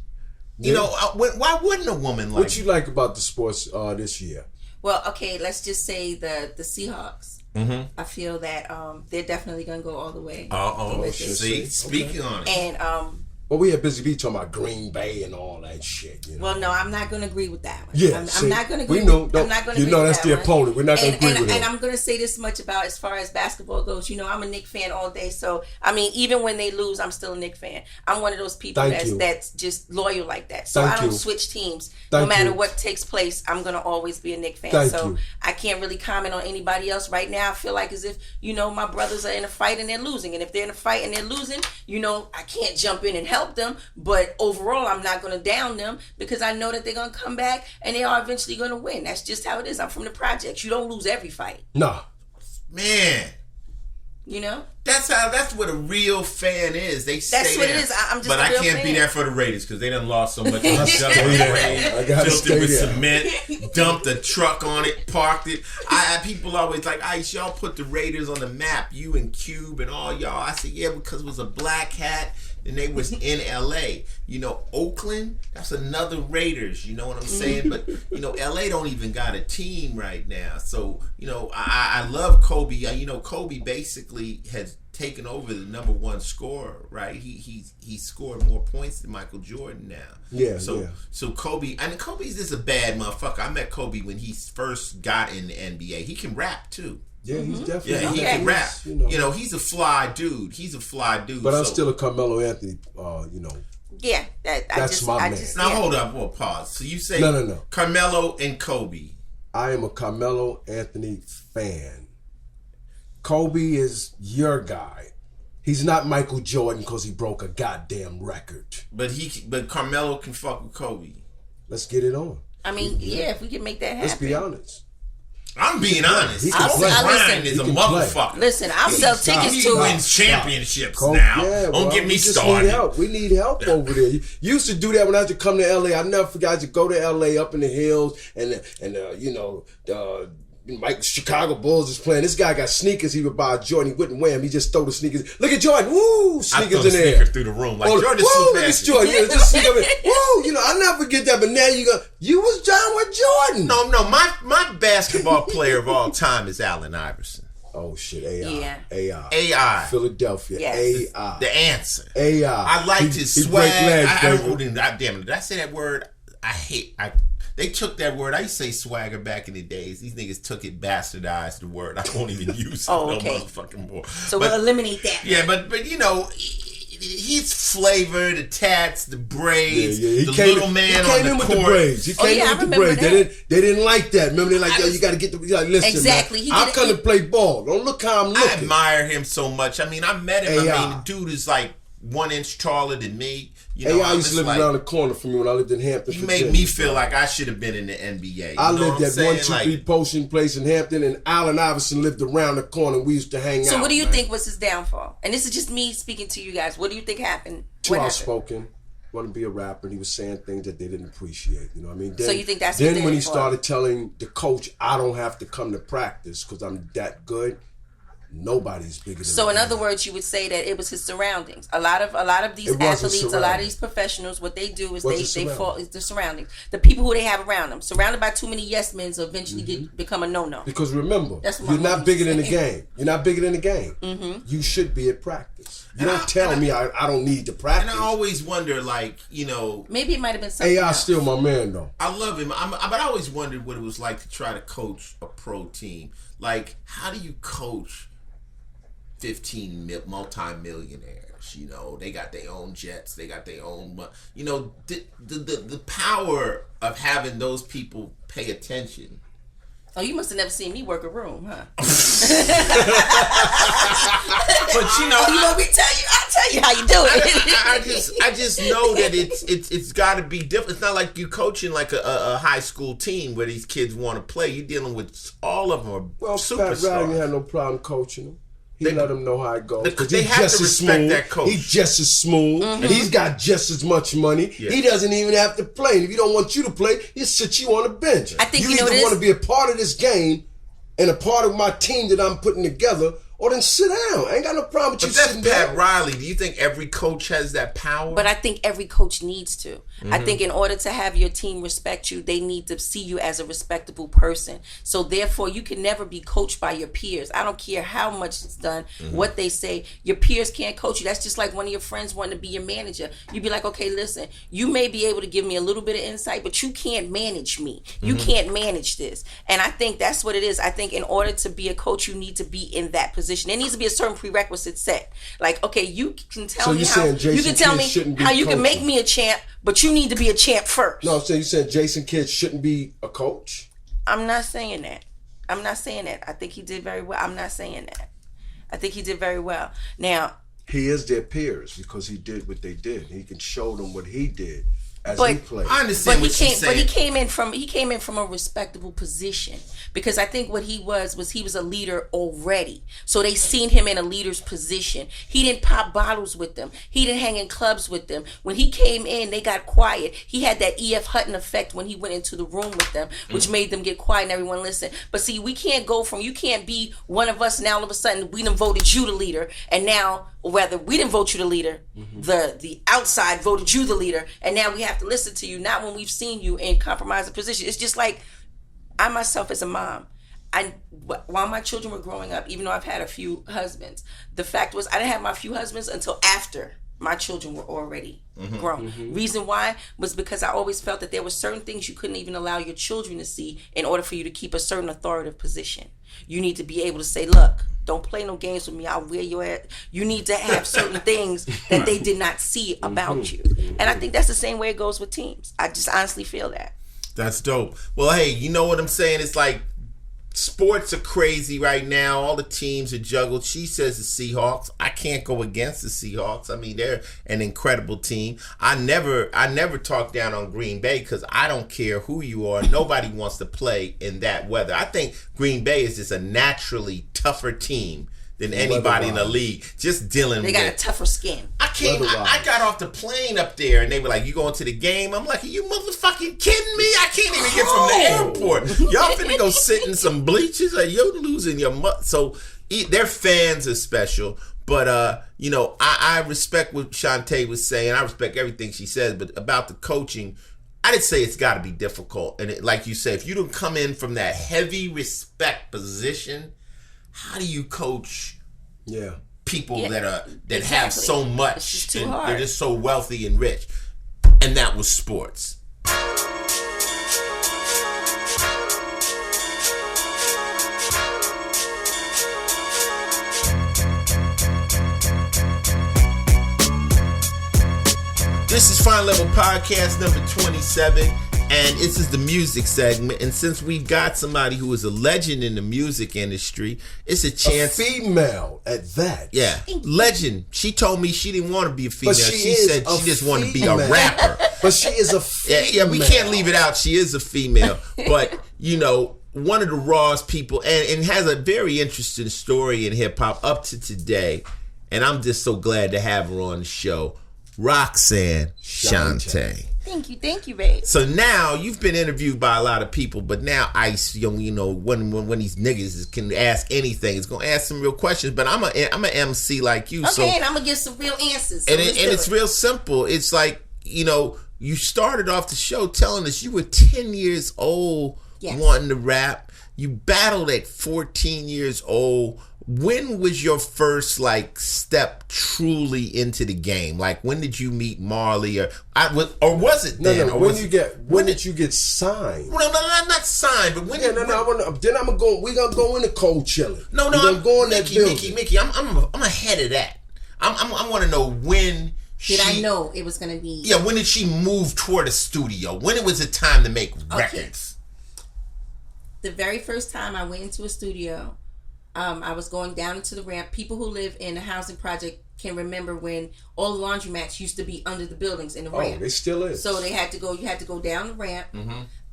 Yeah. Why wouldn't a woman like? What you like about the sports this year? Well, okay, let's just say the Seahawks. Mm-hmm. I feel that they're definitely going to go all the way. See, speaking on it. And well, we had Busy Bee talking about Green Bay and all that shit. Well, no, I'm not going to agree with that one. Yeah, I'm not going to agree. We know. I'm not going to agree that's with the that opponent. We're not going to agree with him. And I'm going to say this much about as far as basketball goes. I'm a Knicks fan all day. So, I mean, even when they lose, I'm still a Knicks fan. I'm one of those people that's just loyal like that. So I don't switch teams. No matter what takes place, I'm going to always be a Knicks fan. So I can't really comment on anybody else right now. I feel like as if, my brothers are in a fight and they're losing. And if they're in a fight and they're losing, I can't jump in and help them. But overall, I'm not going to down them because I know that they're going to come back and they are eventually going to win. That's just how it is. I'm from the projects. You don't lose every fight. No. Man. That's what a real fan is. They say that's what it is. I'm just but a real I can't fan. be there for the Raiders because they done lost so much. I gotta stay with there. cement, dumped a truck on it, parked it. People always like, Ice, y'all put the Raiders on the map, you and Cube and all y'all. I said, yeah, because it was a black hat and they was in LA. Oakland, that's another Raiders, you know what I'm saying? But, LA don't even got a team right now. So, I love Kobe. Kobe basically has taken over the number one scorer, right? He scored more points than Michael Jordan now. Yeah. So Kobe, and Kobe's just a bad motherfucker. I met Kobe when he first got in the NBA. He can rap too. Yeah, he's definitely. Yeah, he can rap. He's a fly dude. But I'm still a Carmelo Anthony. Yeah, that's my man. Now hold up, we'll pause. So you say no. Carmelo and Kobe. I am a Carmelo Anthony fan. Kobe is your guy. He's not Michael Jordan because he broke a goddamn record. But Carmelo can fuck with Kobe. Let's get it on. I mean, if we can make that happen. Let's be honest. I'm being honest. Kobe Bryant is a motherfucker. Listen, I'll sell tickets He to wins championships now. Don't get me started. We need help over there. You used to do that when I used to come to LA. I never forgot to go to LA up in the hills and Mike Chicago Bulls is playing. This guy got sneakers he would buy Jordan. He wouldn't wear them. He just throw the sneakers. Look at Jordan. Woo! Sneakers in there. Through the room. Like Woo! Jordan Look at Jordan. Just sneak up in. Woo! I'll never forget that. But now you was down with Jordan. No. My basketball player of all time is Allen Iverson. Oh shit, AI. Yeah. AI. Philadelphia. Yes. AI. The answer. AI. I liked his he swag. Legs, Damn it. Did I say that word? They took that word. I used to say swagger back in the days. These niggas took it, bastardized the word. I won't even use it no motherfucking more. So we'll eliminate that. Yeah, but he's flavor, the tats, the braids, the little man on the with court. The braids. He came in with the braids. They didn't like that. Remember, they're like, yo, you got to get the. Listen, exactly. Man, I come to play ball. Don't look how I'm looking. I admire him so much. I mean, I met him. The dude is like 1 inch taller than me. I used to live around the corner from me when I lived in Hampton. He made me feel like I should have been in the NBA. I lived at 123 Potion Place in Hampton, and Allen Iverson lived around the corner. We used to hang out. So what do you think was his downfall? And this is just me speaking to you guys. What do you think happened? Too outspoken. Wanted to be a rapper, and he was saying things that they didn't appreciate. You know what I mean? Then, so you think that's then when he started telling the coach, I don't have to come to practice because I'm that good. Nobody's bigger than So in other words, you would say that it was his surroundings. A lot of these athletes, a lot of these professionals, what they do is they fall is the surroundings. The people who they have around them. Surrounded by too many yes men will eventually become a no-no. Because remember, you're not bigger than the game. You're not bigger than the game. You should be at practice. You don't tell me I don't need to practice. And I always wonder, like, maybe it might have been something AI else. still my man, though. I love him. But I always wondered what it was like to try to coach a pro team. Like, how do you coach 15 multi-millionaires? They got their own jets. They got their own. The power of having those people pay attention. Oh, you must have never seen me work a room, huh? But you want me to tell you? I'll tell you how you do it. I just know that it's got to be different. It's not like you coaching like a high school team where these kids want to play. You're dealing with all of them are superstars. Pat Riley had no problem coaching them. He let them know how it goes. They have to respect that coach. He's just as smooth. Mm-hmm. He's got just as much money. Yeah. He doesn't even have to play. And if he don't want you to play, he'll sit you on the bench. I think you either want to be a part of this game and a part of my team that I'm putting together, or then sit down. I ain't got no problem with you sitting down. Pat Riley. Do you think every coach has that power? But I think every coach needs to. Mm-hmm. I think in order to have your team respect you, they need to see you as a respectable person. So therefore, you can never be coached by your peers. I don't care how much it's done, what they say. Your peers can't coach you. That's just like one of your friends wanting to be your manager. You'd be like, okay, listen, you may be able to give me a little bit of insight, but you can't manage me. You can't manage this. And I think that's what it is. I think in order to be a coach, you need to be in that position. There needs to be a certain prerequisite set. Like, okay, you can tell me how you can tell me how you can make me a champ, but you need to be a champ first. No, so you said Jason Kidd shouldn't be a coach? I'm not saying that. I think he did very well. I'm not saying that. I think he did very well. Now, he is their peers because he did what they did. He can show them what he did as he played. I understand what you're saying. But he came in from a respectable position, because I think what he was he was a leader already. So they seen him in a leader's position. He didn't pop bottles with them. He didn't hang in clubs with them. When he came in, they got quiet. He had that E.F. Hutton effect when he went into the room with them, which made them get quiet and everyone listen. But see, we can't go from, you can't be one of us now all of a sudden we done voted you the leader, and now, or whether we didn't vote you the leader, the outside voted you the leader, and now we have to listen to you, not when we've seen you in compromising position. It's just like, I myself as a mom, while my children were growing up, even though I've had a few husbands, the fact was I didn't have my few husbands until after my children were already grown. Reason why was because I always felt that there were certain things you couldn't even allow your children to see in order for you to keep a certain authoritative position. You need to be able to say, look, don't play no games with me, I'll wear your ass. You need to have certain things that they did not see about you. And I think that's the same way it goes with teams. I just honestly feel that. That's dope. Well, hey, you know what I'm saying? It's like sports are crazy right now. All the teams are juggled. She says the Seahawks. I can't go against the Seahawks. I mean, they're an incredible team. I never talk down on Green Bay because I don't care who you are. Nobody wants to play in that weather. I think Green Bay is just a naturally tougher team than anybody in the league. Just dealing with. They got a tougher skin. I got off the plane up there and they were like, you going to the game? I'm like, are you motherfucking kidding me? I can't even get from the airport. Y'all finna go sit in some bleachers? Or you're losing your So their fans are special. But, I respect what Shantae was saying. I respect everything she says. But about the coaching, I did say it's got to be difficult. And like you said, if you don't come in from that heavy respect position, how do you coach people that have so much and they're just so wealthy and rich? And that was sports. This is Final Level Podcast number 27. And this is the music segment. And since we've got somebody who is a legend in the music industry, it's a chance. A female at that. Yeah. Legend. She told me she didn't want to be a female. She said she just wanted to be a rapper. But she is a female. Yeah, we can't leave it out. She is a female. But, one of the rawest people and has a very interesting story in hip hop up to today. And I'm just so glad to have her on the show. Roxanne Shantae. Thank you, babe. So now you've been interviewed by a lot of people, but now Ice, when these niggas can ask anything, it's gonna ask some real questions. But I'm an MC like you, okay, and I'm gonna give some real answers. So and it's real simple. It's like you started off the show telling us you were 10 years old wanting to rap. You battled at 14 years old when was your first like step truly into the game? Like when did you meet Marley, or was it then? No. When did you get signed? No, not signed, but when? Then we're gonna go into cold chilling. No, we're gonna go in that building. Mickey, I'm ahead of that. I want to know when. I know it was gonna be? Yeah, when did she move toward a studio? When it was the time to make records? The very first time I went into a studio. I was going down into the ramp. People who live in a housing project can remember when all the laundromats used to be under the buildings in the ramp. Oh, they still is. So you had to go down the ramp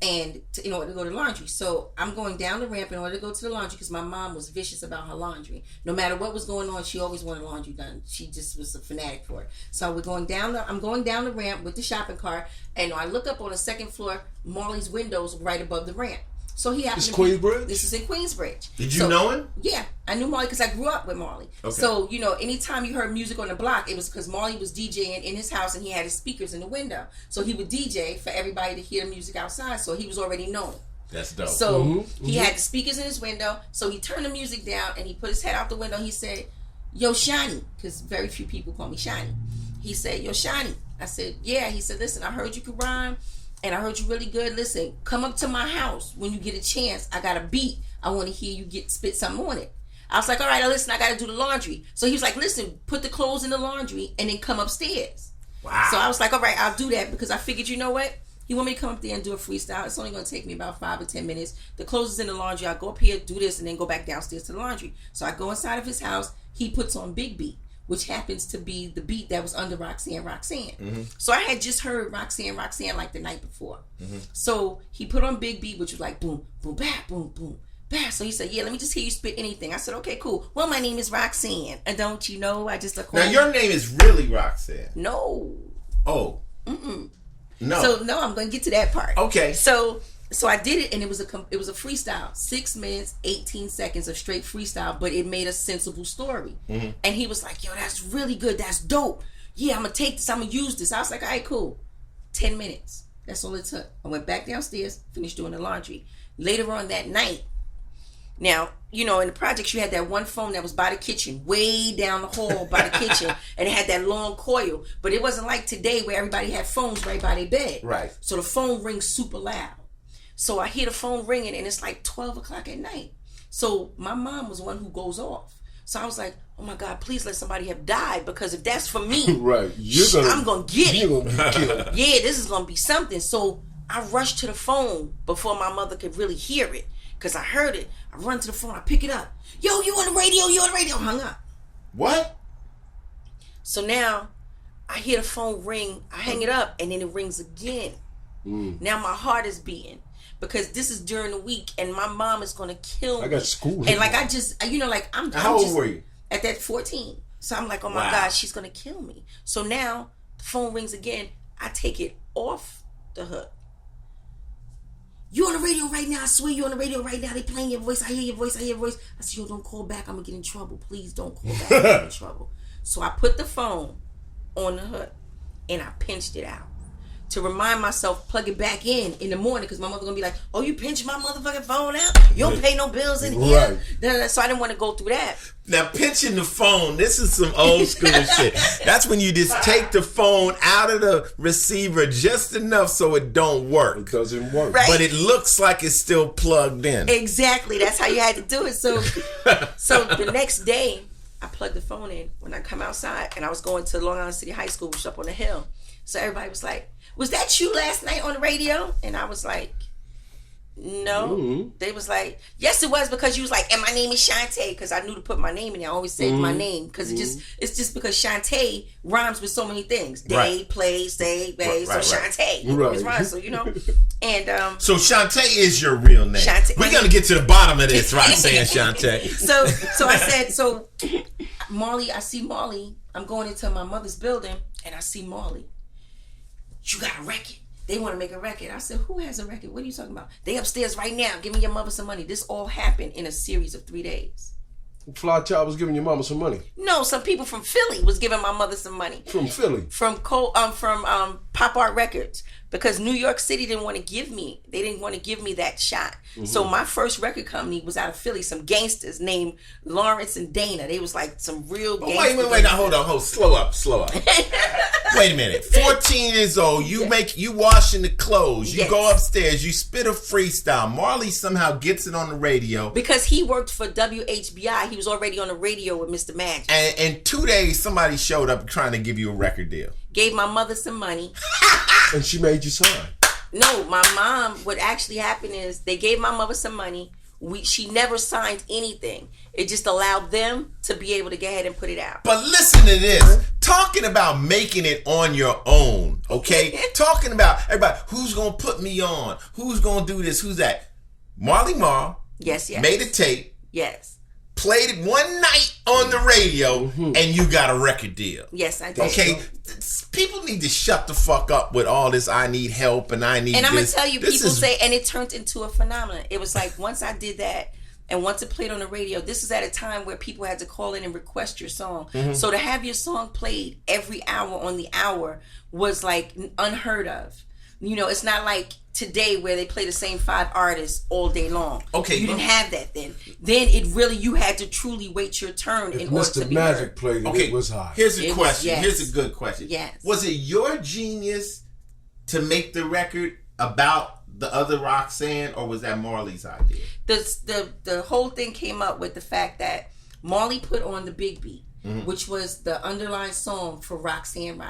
and in order to go to laundry. So I'm going down the ramp in order to go to the laundry because my mom was vicious about her laundry. No matter what was going on, she always wanted laundry done. She just was a fanatic for it. So I'm going down the ramp with the shopping cart, and I look up on the second floor. Marley's windows right above the ramp. So he happened. This is in Queensbridge. Did you know him? Yeah, I knew Marley because I grew up with Marley. Okay. So anytime you heard music on the block, it was because Marley was DJing in his house and he had his speakers in the window. So he would DJ for everybody to hear the music outside. So he was already known. That's dope. So he had the speakers in his window. So he turned the music down and he put his head out the window. He said, "Yo, Shiny," because very few people call me Shiny. He said, "Yo, Shiny." I said, "Yeah." He said, "Listen, I heard you could rhyme. And I heard you really good. Listen, come up to my house when you get a chance. I got a beat. I want to hear you spit something on it." I was like, "All right, listen, I got to do the laundry." So he was like, "Listen, put the clothes in the laundry and then come upstairs." Wow. So I was like, "All right, I'll do that," because I figured, you know what? He want me to come up there and do a freestyle. It's only going to take me about 5 or 10 minutes. The clothes is in the laundry. I go up here, do this, and then go back downstairs to the laundry. So I go inside of his house. He puts on Big Beat, which happens to be the beat that was under Roxanne. So I had just heard Roxanne like the night before. So he put on Big Beat, which was like boom, boom, bap, boom, boom, bap. So he said, "Yeah, let me just hear you spit anything." I said, "Okay, cool. Well, my name is Roxanne, and don't you know I just look." Now your name is really Roxanne. No. Oh. No. So no, I'm going to get to that part. Okay. So I did it, and it was a freestyle, 6 minutes 18 seconds of straight freestyle, but it made a sensible story. And he was like, "Yo, that's really good. That's dope. Yeah, I'm gonna take this. I'm gonna use this." I was like, "All right, cool." 10 minutes. That's all it took. I went back downstairs, finished doing the laundry. Later on that night, now in the projects you had that one phone that was by the kitchen, way down the hall by the kitchen, and it had that long coil. But it wasn't like today where everybody had phones right by their bed. Right. So the phone rings super loud. So I hear the phone ringing, and it's like 12 o'clock at night. So my mom was the one who goes off. So I was like, "Oh my God, please let somebody have died, because if that's for me, right, I'm going to get it. You're going to be killed." Yeah, this is going to be something. So I rushed to the phone before my mother could really hear it, because I heard it. I run to the phone, I pick it up. "Yo, you on the radio, Hung up. What? So now I hear the phone ring, I hang it up, and then it rings again. Now my heart is beating, because this is during the week and my mom is going to kill me. I got school. And like I'm How old were you? At that 14. So I'm like, "Oh my God, she's going to kill me." So now the phone rings again. I take it off the hook. "You on the radio right now? I swear you on the radio right now. They playing your voice. I hear your voice. I said, "Yo, don't call back. I'm going to get in trouble. Please don't call back. I'm get in trouble." So I put the phone on the hook and I pinched it out to remind myself, plug it back in the morning, because my mother gonna be like, "Oh, you pinched my motherfucking phone out? You don't pay no bills in here." Right. So I didn't want to go through that. Now, pinching the phone, this is some old school shit. That's when you just take the phone out of the receiver just enough so it don't work. It doesn't work. Right. But it looks like it's still plugged in. Exactly. That's how you had to do it. So the next day, I plugged the phone in when I come outside, and I was going to Long Island City High School, which is up on the hill. So everybody was like, "Was that you last night on the radio?" And I was like, "No." They was like, "Yes, it was," because you was like, "And my name is Shantae," because I knew to put my name in there. I always said my name, because it's just because Shantae rhymes with so many things. Day, play, say, babe. So Shantae. It rhymes, so and so Shantae is your real name. Shantae. We're gonna get to the bottom of this, right? Saying Shantae. So I said, Marley, I see Marley. I'm going into my mother's building, and I see Marley. "You got a record? They want to make a record." I said, "Who has a record? What are you talking about?" "They upstairs right now, giving your mother some money." This all happened in a series of 3 days. Fly Child was giving your mama some money? No, some people from Philly was giving my mother some money. From Philly? From Pop Art Records. because New York City didn't want to give me that shot. So my first record company was out of Philly, some gangsters named Lawrence and Dana. They was like some real gangsters. Wait, now hold on, slow up. Wait a minute. 14 years old, you washing the clothes, you go upstairs, you spit a freestyle. Marley somehow gets it on the radio. Because he worked for WHBI, he was already on the radio with Mr. Magic. And in 2 days, somebody showed up trying to give you a record deal. Gave my mother some money. And she made you sign. No, my mom, what actually happened is they gave my mother some money. She never signed anything. It just allowed them to be able to go ahead and put it out. But listen to this. Talking about making it on your own, okay? Talking about everybody, who's going to put me on? Who's going to do this? Who's that? Marley Marl. Yes. Made a tape. Yes. Played it one night on the radio, and you got a record deal. Yes, I did. Okay? People need to shut the fuck up with all this, I need help and I need And I'm going this. to tell you, people say, and it turned into a phenomenon. It was like, once I did that, and once it played on the radio, this is at a time where people had to call in and request your song. So to have your song played every hour on the hour was like unheard of. You know, it's not like today where they play the same 5 artists all day long. Okay. You didn't have that then. Then it really, you had to truly wait your turn in order to be heard. Mr. Magic played it, it was hot. Here's a question. Here's a good question. Yes. Was it your genius to make the record about the other Roxanne, or was that Marley's idea? The whole thing came up with the fact that Marley put on the Big Beat, which was the underlying song for Roxanne.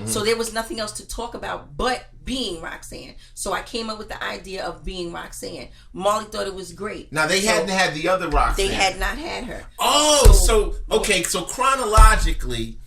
So there was nothing else to talk about but being Roxanne. So I came up with the idea of being Roxanne. Marley thought it was great. Now they hadn't had the other Roxanne. They had not had her. Oh, so chronologically,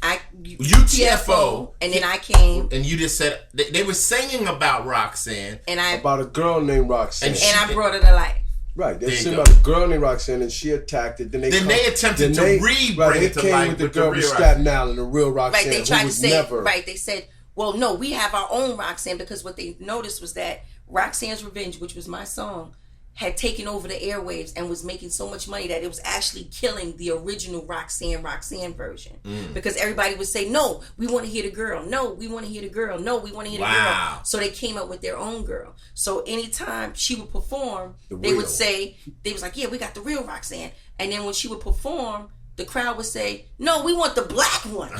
UTFO, and then I came, and you just said they were singing about Roxanne, and about a girl named Roxanne, and I brought her to life. Right, they sing about a girl named Roxanne, and she attacked it. Then they attempted to bring it to came life with the girl from Staten Island, the real Roxanne. Right, they tried to say, never... they said, well, no, we have our own Roxanne, because what they noticed was that Roxanne's Revenge, which was my song, had taken over the airwaves and was making so much money that it was actually killing the original Roxanne version. Because everybody would say, no, we want to hear the girl. No, we want to hear the girl. No, we want to hear the girl. So they came up with their own girl. So anytime she would perform, they was like, yeah, we got the real Roxanne. And then when she would perform, the crowd would say, no, we want the black one.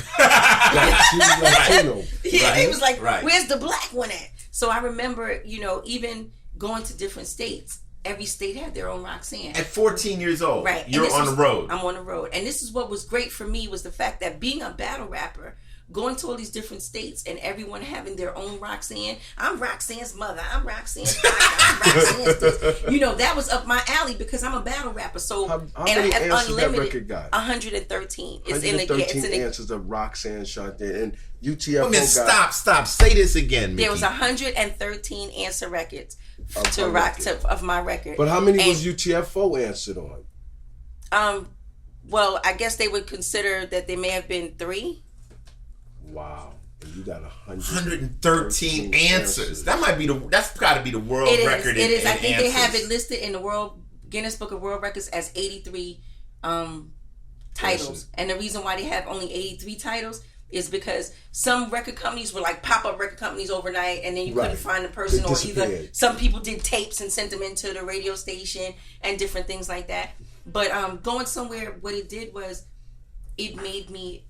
It was like, where's the black one at? So I remember, even going to different states. Every state had their own Roxanne. At 14 years old, right? You're on the road. I'm on the road. And this is what was great for me, was the fact that being a battle rapper, going to all these different states and everyone having their own Roxanne. I'm Roxanne's mother. I'm Roxanne's father. I'm Roxanne's this. That was up my alley because I'm a battle rapper. So how many answers that record got? 113. It's 113 answers of Roxanne shot there. And UTFO Stop. Say this again, Mickey. There was 113 answer records of my record. But how many was UTFO answered on? Well, I guess they would consider that there may have been 3. Wow. And you got 113 answers. That's got to be the world record. It is. I think they have it listed in the Guinness Book of World Records as 83 titles. And the reason why they have only 83 titles is because some record companies were like pop-up record companies overnight, and then you couldn't find the person, or either some people did tapes and sent them into the radio station and different things like that. But going somewhere, what it did was it made me,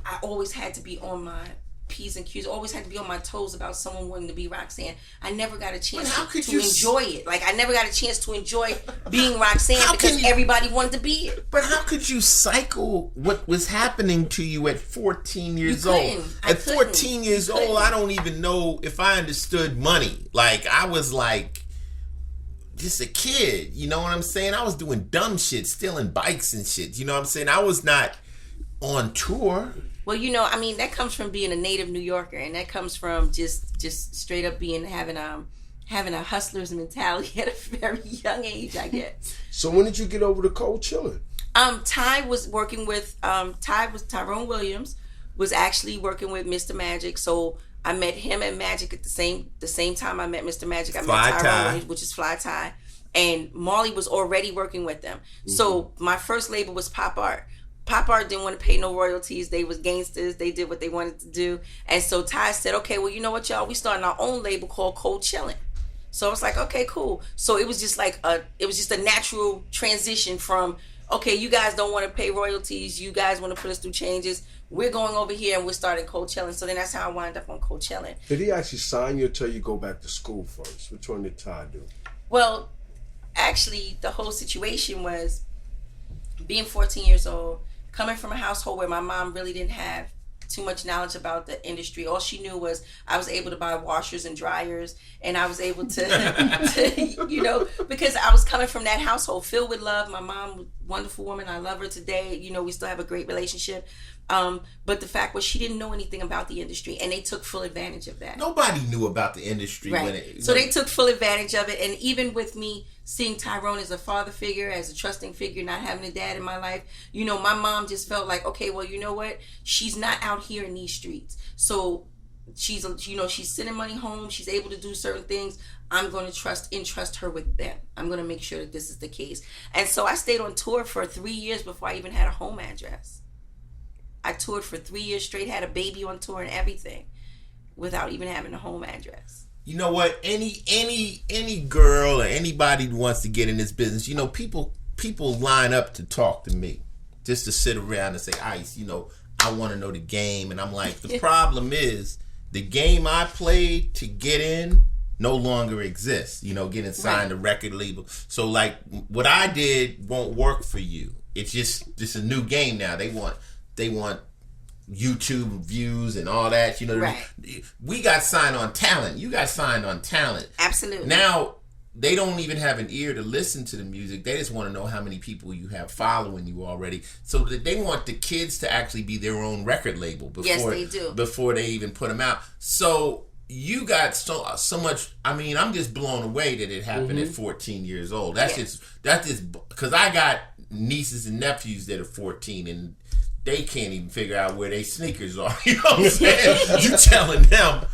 I always had to be on my P's and Q's, always had to be on my toes about someone wanting to be Roxanne. I never got a chance to enjoy it. Like, I never got a chance to enjoy being Roxanne because everybody wanted to be it. But how could you cycle what was happening to you at 14 years old? At 14 years old, I don't even know if I understood money. Like, I was like just a kid, you know what I'm saying? I was doing dumb shit, stealing bikes and shit, you know what I'm saying? I was not on tour. Well, that comes from being a native New Yorker, and that comes from just straight up having a hustler's mentality at a very young age, I guess. So when did you get over to cold chilling? Ty was working with Tyrone Williams was actually working with Mr. Magic, so I met him and Magic at the same time I met Mr. Magic. I met Tyrone Williams, which is Fly Ty, and Marley was already working with them. Mm-hmm. So my first label was Pop Art. Pop Art didn't want to pay no royalties. They was gangsters. They did what they wanted to do. And so Ty said, okay, well, you know what, y'all? We starting our own label called Cold Chillin'. So I was like, okay, cool. So it was just like a natural transition from, okay, you guys don't want to pay royalties. You guys want to put us through changes. We're going over here and we're starting Cold Chillin'. So then that's how I wound up on Cold Chillin'. Did he actually sign you or tell you go back to school first? Which one did Ty do? Well, actually, the whole situation was being 14 years old, coming from a household where my mom really didn't have too much knowledge about the industry. All she knew was I was able to buy washers and dryers, and I was able to because I was coming from that household filled with love. My mom, wonderful woman, I love her today. We still have a great relationship. But the fact was she didn't know anything about the industry, and they took full advantage of that. Nobody knew about the industry right. when it. So they took full advantage of it, and even with me seeing Tyrone as a father figure, as a trusting figure, not having a dad in my life, my mom just felt like, okay, well, you know what? She's not out here in these streets, so she's sending money home. She's able to do certain things. I'm going to entrust her with them. I'm going to make sure that this is the case. And so I stayed on tour for 3 years before I even had a home address. I toured for 3 years straight, had a baby on tour and everything, without even having a home address. You know what? Any girl or anybody who wants to get in this business, people line up to talk to me, just to sit around and say, Ice, I want to know the game. And I'm like, the problem is the game I played to get in no longer exists. Getting signed to record label. So like what I did won't work for you. It's just a new game now. They want YouTube views and all that. Right. We got signed on talent. You got signed on talent. Absolutely. Now they don't even have an ear to listen to the music. They just want to know how many people you have following you already. So that they want the kids to actually be their own record label before they even put them out. So you got so much. I mean, I'm just blown away that it happened at 14 years old. That's just because I got nieces and nephews that are 14 and they can't even figure out where their sneakers are. You know what I'm saying? You telling them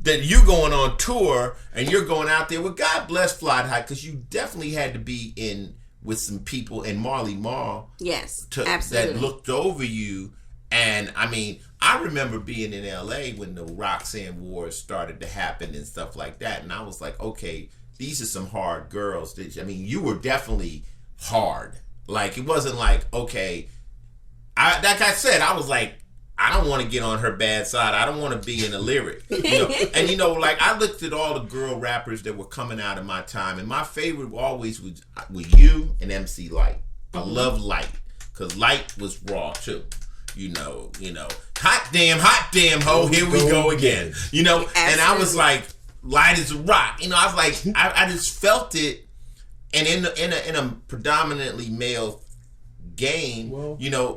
that you going on tour and you're going out there. Well, God bless Fly High, because you definitely had to be in with some people in Marley Marl. Yes, absolutely. That looked over you. And I mean, I remember being in LA when the Roxanne Wars started to happen and stuff like that. And I was like, okay, these are some hard girls. I mean, you were definitely hard. Like, it wasn't like, okay, like I said, I was like, I don't want to get on her bad side. I don't want to be in a lyric. And like I looked at all the girl rappers that were coming out of my time, and my favorite always was you and MC Light. I love Light because Light was raw too. Hot damn ho, here we go again. And I was like, Light is a rock. I was like, I just felt it. And in a predominantly male game,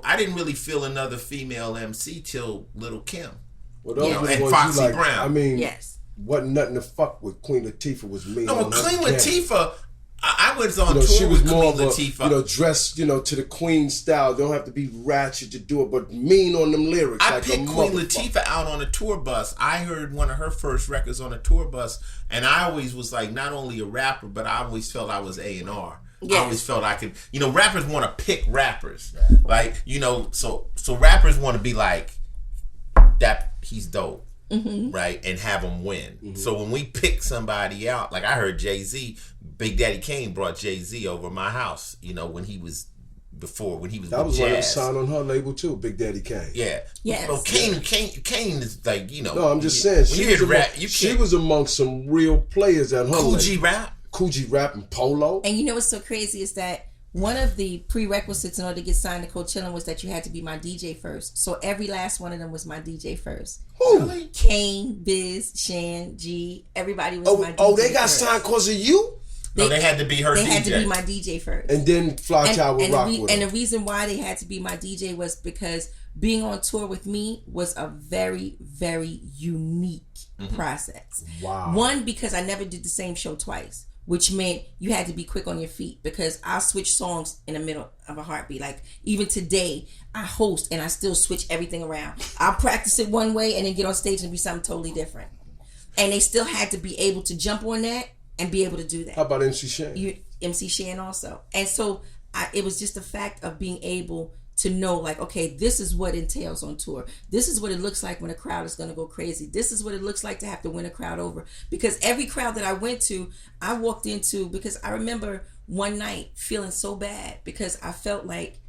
I didn't really feel another female MC till Lil Kim. Well, those and ones Foxy Brown. I mean, wasn't nothing to fuck with. Queen Latifah was mean. No, Queen Latifah, I was on tour she was with more Queen of Latifah. Dressed, to the Queen style. Don't have to be ratchet to do it, but mean on them lyrics. I picked Queen Latifah out on a tour bus. I heard one of her first records on a tour bus, and I always was like, not only a rapper, but I always felt I was A&R. Yes. I always felt I could, rappers want to pick rappers. Like, so rappers want to be like, that he's dope, right? And have him win. So when we pick somebody out, like I heard Jay-Z, Big Daddy Kane brought Jay-Z over my house, when he was that was with one that Jazz. Signed on her label too, Big Daddy Kane. Yeah. Yes. Well, Kane is like, No, I'm just saying, she was amongst some real players at her Cool G Rap. Cool G Rap and Polo. And what's so crazy is that one of the prerequisites in order to get signed to Cold Chillin' was that you had to be my DJ first. So every last one of them was my DJ first. Who? Really? Kane, Biz, Shan, G, everybody was my DJ Oh, they got first. signed because of you? No, they had to be her DJ. They had to be my DJ first. And then Fly Child would rock with her. And the reason why they had to be my DJ was because being on tour with me was a very, very unique process. Wow. One, because I never did the same show twice, which meant you had to be quick on your feet because I'll switch songs in the middle of a heartbeat. Like, even today, I host and I still switch everything around. I'll practice it one way and then get on stage and be something totally different. And they still had to be able to jump on that and be able to do that. How about MC Shan? MC Shan also. And so it was just the fact of being able to know, like, okay, this is what entails on tour. This is what it looks like when a crowd is going to go crazy. This is what it looks like to have to win a crowd over. Because every crowd that I went to, I walked into, because I remember one night feeling so bad because I felt like,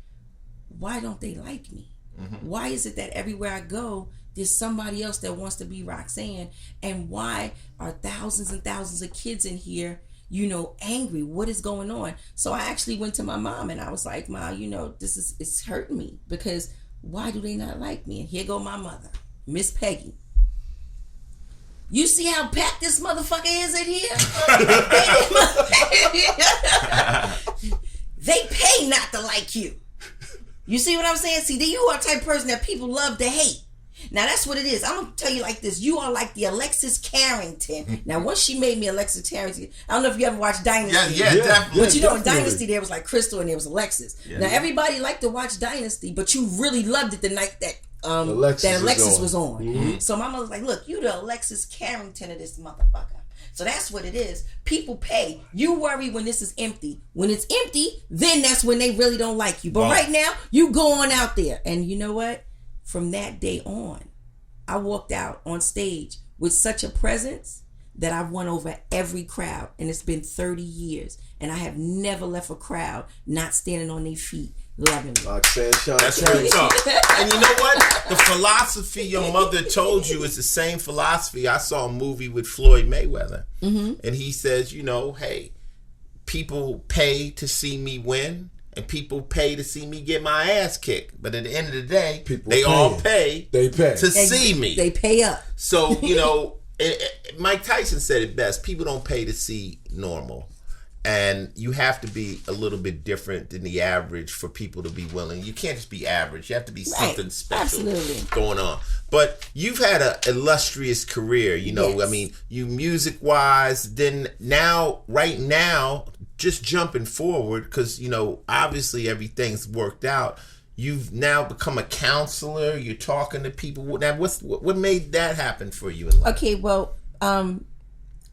why don't they like me? Why is it that everywhere I go, there's somebody else that wants to be Roxanne? And why are thousands and thousands of kids in here, you know, angry? What is going on? So I actually went to my mom and I was like, Ma, you know, it's hurting me because why do they not like me? And here go my mother, Miss Peggy. You see how packed this motherfucker is in here? They pay not to like you. You see what I'm saying? See, you are the type of person that people love to hate. Now, that's what it is. I'm going to tell you like this. You are like the Alexis Carrington. Now, once she made me Alexis Carrington, I don't know if you ever watched Dynasty. Yeah, definitely. But you know, in Dynasty, there was like Crystal and there was Alexis. Yeah. Now, everybody liked to watch Dynasty, but you really loved it the night that Alexis was on. Mm-hmm. So my mother was like, look, you the Alexis Carrington of this motherfucker. So that's what it is. People pay. You worry when this is empty. When it's empty, then that's when they really don't like you. But right now, you go on out there. And you know what? From that day on, I walked out on stage with such a presence that I've won over every crowd. And it's been 30 years. And I have never left a crowd not standing on their feet, loving me. Roxanne Shante. That's right. And you know what? The philosophy your mother told you is the same philosophy. I saw a movie with Floyd Mayweather. And he says, you know, hey, people pay to see me win. And people pay to see me get my ass kicked. But at the end of the day, they all pay to see me. They pay up. So, you know, Mike Tyson said it best. People don't pay to see normal. And you have to be a little bit different than the average for people to be willing. You can't just be average. You have to be something special going on. But you've had an illustrious career, you know. Yes. I mean, you music-wise, then now, right now, just jumping forward, because, you know, obviously everything's worked out. You've now become a counselor. You're talking to people. Now, what made that happen for you in life? Okay, well,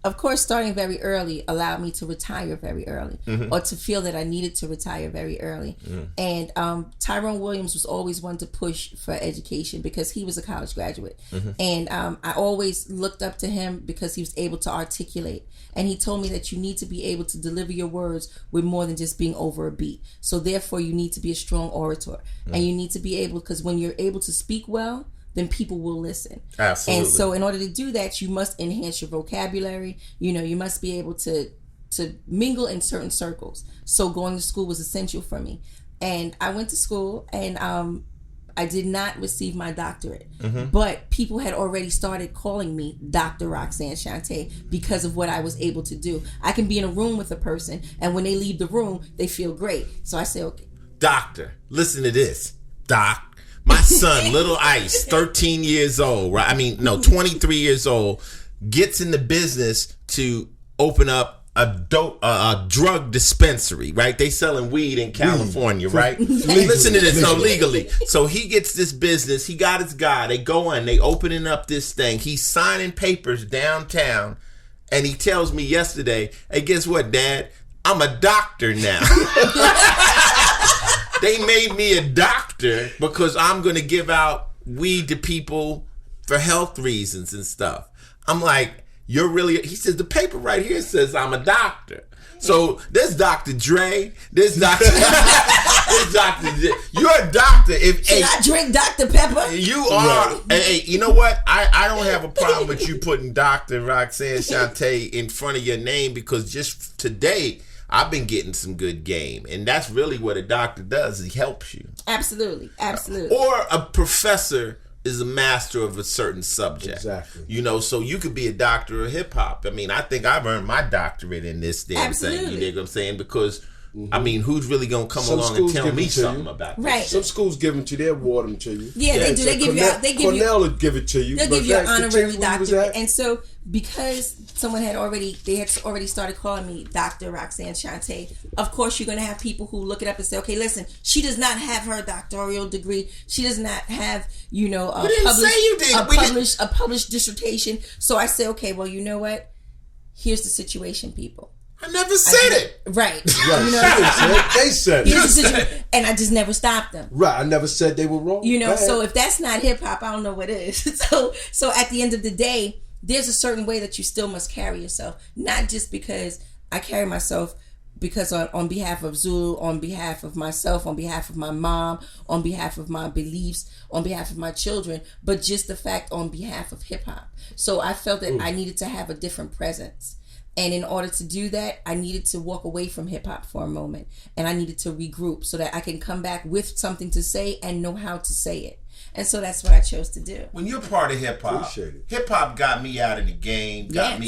of course, starting very early allowed me to retire very early, or to feel that I needed to retire very early. And Tyrone Williams was always one to push for education because he was a college graduate. And I always looked up to him because he was able to articulate. And he told me that you need to be able to deliver your words with more than just being over a beat. So therefore, you need to be a strong orator. And you need to be able, because when you're able to speak well, then people will listen. Absolutely. And so in order to do that, you must enhance your vocabulary. You know, you must be able to mingle in certain circles. So going to school was essential for me. And I went to school and I did not receive my doctorate. But people had already started calling me Dr. Roxanne Shante because of what I was able to do. I can be in a room with a person and when they leave the room, they feel great. So I say, okay. Doctor, listen to this. Doc. My son, Little Ice, 13 years old, right? 23 years old, gets in the business to open up a drug dispensary, right? They selling weed in California, right? Listen to this, legally. So he gets this business. He got his guy. They go in, they opening up this thing. He's signing papers downtown, and he tells me yesterday, hey, guess what, Dad? I'm a doctor now. They made me a doctor because I'm going to give out weed to people for health reasons and stuff. I'm like, you're really... He says, the paper right here says I'm a doctor. So there's Dr. Dre, there's Dr. there's Dr. J. You're a doctor. Should I drink Dr. Pepper? You are. Hey, you know what? I don't have a problem with you putting Dr. Roxanne Shante in front of your name because just today... I've been getting some good game, and that's really what a doctor does. He helps you. Absolutely. Or a professor is a master of a certain subject. Exactly. You know, so you could be a doctor of hip hop. I think I've earned my doctorate in this damn thing. You dig what I'm saying? Because who's really gonna come along and tell me something about this? Right. Some schools give them to you. They award them to you. Yeah, they do. They give you. Cornell will give it to you. They'll give you an honorary doctorate. And so, because someone had already started calling me Dr. Roxanne Shante, of course you're gonna have people who look it up and say, okay, listen, she does not have her doctoral degree. She does not have, a published dissertation. So I say, okay, well, you know what? Here's the situation, people. I never said it. Right. Right. You know, they said it. And I just never stopped them. Right. I never said they were wrong. You know, so if that's not hip hop, I don't know what is. So at the end of the day, there's a certain way that you still must carry yourself. Not just because I carry myself because on behalf of Zulu, on behalf of myself, on behalf of my mom, on behalf of my beliefs, on behalf of my children, but just the fact on behalf of hip hop. So I felt that I needed to have a different presence. And in order to do that, I needed to walk away from hip hop for a moment, and I needed to regroup so that I can come back with something to say and know how to say it. And so that's what I chose to do. When you're part of hip hop, hip hop got me out of the game, gave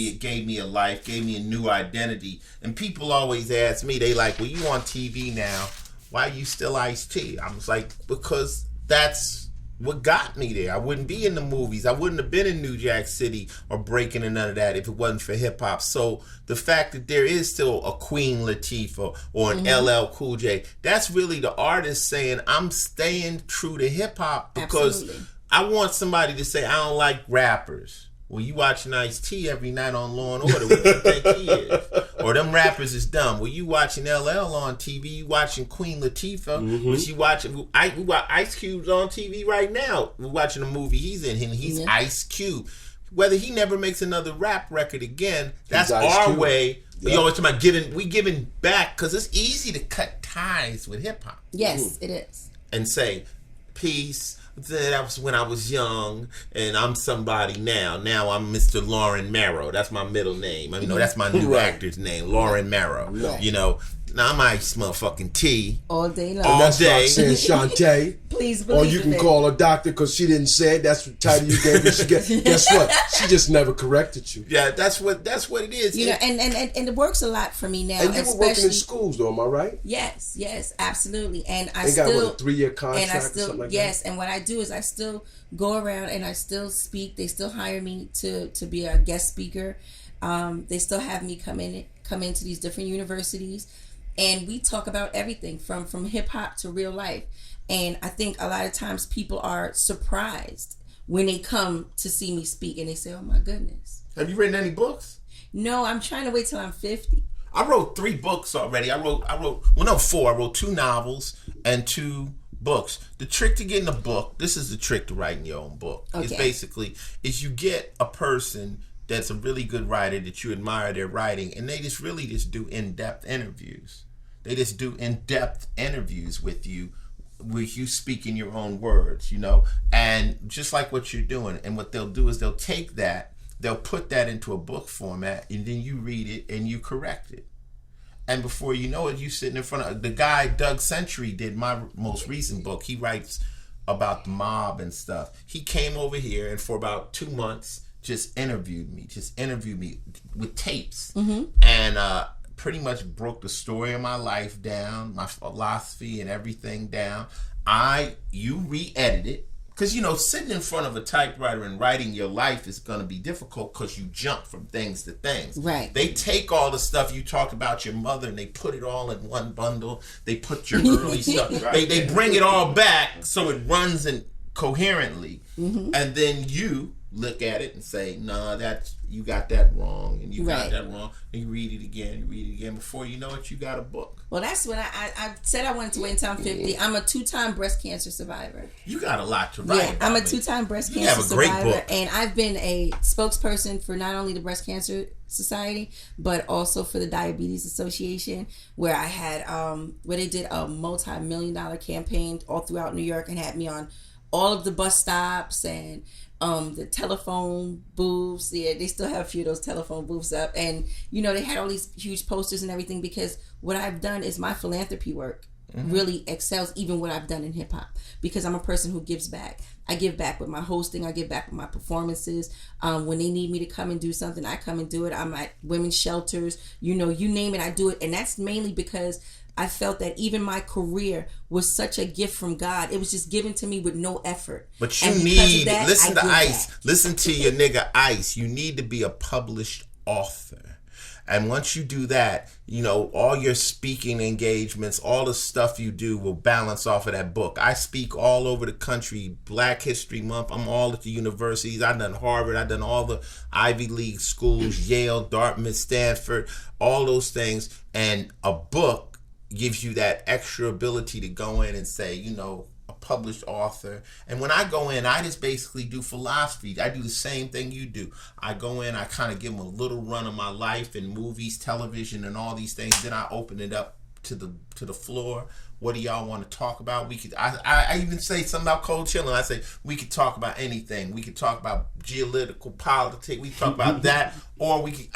me a life, gave me a new identity. And people always ask me, they like, well, you on TV now, why are you still Ice-T? I was like, because that's what got me there. I wouldn't be in the movies. I wouldn't have been in New Jack City or breaking and none of that if it wasn't for hip hop. So the fact that there is still a Queen Latifah or an LL Cool J, that's really the artist saying, I'm staying true to hip hop because I want somebody to say, I don't like rappers. Well, you watching Ice-T every night on Law and Order, what you think he is? Or them rappers is dumb. Well, you watching LL on TV, you watching Queen Latifah, but you watching Ice Cube's on TV right now. We're watching a movie he's in, and he's Ice Cube. Whether he never makes another rap record again, that's our way. Yep. You always talk about giving back, because it's easy to cut ties with hip hop. Yes, it is. And say, peace. That was when I was young, and I'm somebody now. Now I'm Mr. Lauren Marrow. That's my middle name. I mean, that's my new actor's name, Lauren Marrow. Right. You know, now I'm Ice motherfucking T. All day long. And that's like saying Shantae. Please believe Or you can call her doctor because she didn't say it. That's the title you gave her. Guess what? She just never corrected you. Yeah, that's what it is. You know, and it works a lot for me now. And you were working in schools, though, am I right? Yes, absolutely. And I got a 3-year contract or something like that? Yes, and what I do is I still go around and I still speak. They still hire me to be a guest speaker. They still have me come into these different universities, and we talk about everything from hip hop to real life. And I think a lot of times people are surprised when they come to see me speak, and they say, "Oh my goodness." Have you written any books? No, I'm trying to wait till I'm 50. I wrote 3 books already. I wrote 4. I wrote 2 novels and 2 books. The trick to getting a book, this is the trick to writing your own book. Okay. It's basically you get a person that's a really good writer that you admire their writing, and they just do in-depth interviews. They just do in-depth interviews with you speaking your own words, you know, and just like what you're doing. And what they'll do is they'll take that, they'll put that into a book format, and then you read it and you correct it. And before you know it, you sitting in front of the guy. Doug Century did my most recent book. He writes about the mob and stuff. He came over here and for about 2 months just interviewed me with tapes, and pretty much broke the story of my life down, my philosophy and everything down. You re-edit it, because you know, sitting in front of a typewriter and writing your life is going to be difficult because you jump from things to things. Right. They take all the stuff you talked about your mother and they put it all in one bundle. They put your early stuff. They bring it all back so it runs coherently, and then you look at it and say, "Nah, you got that wrong, and you got that wrong," and you read it again. Before you know it, you got a book. Well, that's what I said I wanted to wait until I'm 50. I'm a 2-time breast cancer survivor. You got a lot to write. Yeah, I'm a 2-time breast cancer survivor. You have a great book. And I've been a spokesperson for not only the Breast Cancer Society, but also for the Diabetes Association, where I had where they did a multi-million-dollar campaign all throughout New York and had me on all of the bus stops and the telephone booths. Yeah, they still have a few of those telephone booths up, and you know, they had all these huge posters and everything, because what I've done is my philanthropy work really excels even what I've done in hip hop, because I'm a person who gives back. I give back with my hosting, I give back with my performances. When they need me to come and do something, I come and do it. I'm at women's shelters, you know, you name it, I do it. And that's mainly because I felt that even my career was such a gift from God. It was just given to me with no effort. But you need, listen to Ice. Listen to your nigga Ice. You need to be a published author. And once you do that, you know, all your speaking engagements, all the stuff you do will balance off of that book. I speak all over the country, Black History Month. I'm all at the universities. I've done Harvard. I've done all the Ivy League schools, Yale, Dartmouth, Stanford, all those things. And a book gives you that extra ability to go in and say, you know, a published author. And when I go in, I just basically do philosophy. I do the same thing you do. I go in, I kind of give them a little run of my life and movies, television, and all these things. Then I open it up to the floor. What do y'all want to talk about? We could. I even say something about cold chilling. I say we could talk about anything. We could talk about geopolitical politics. We could talk about that, or we could.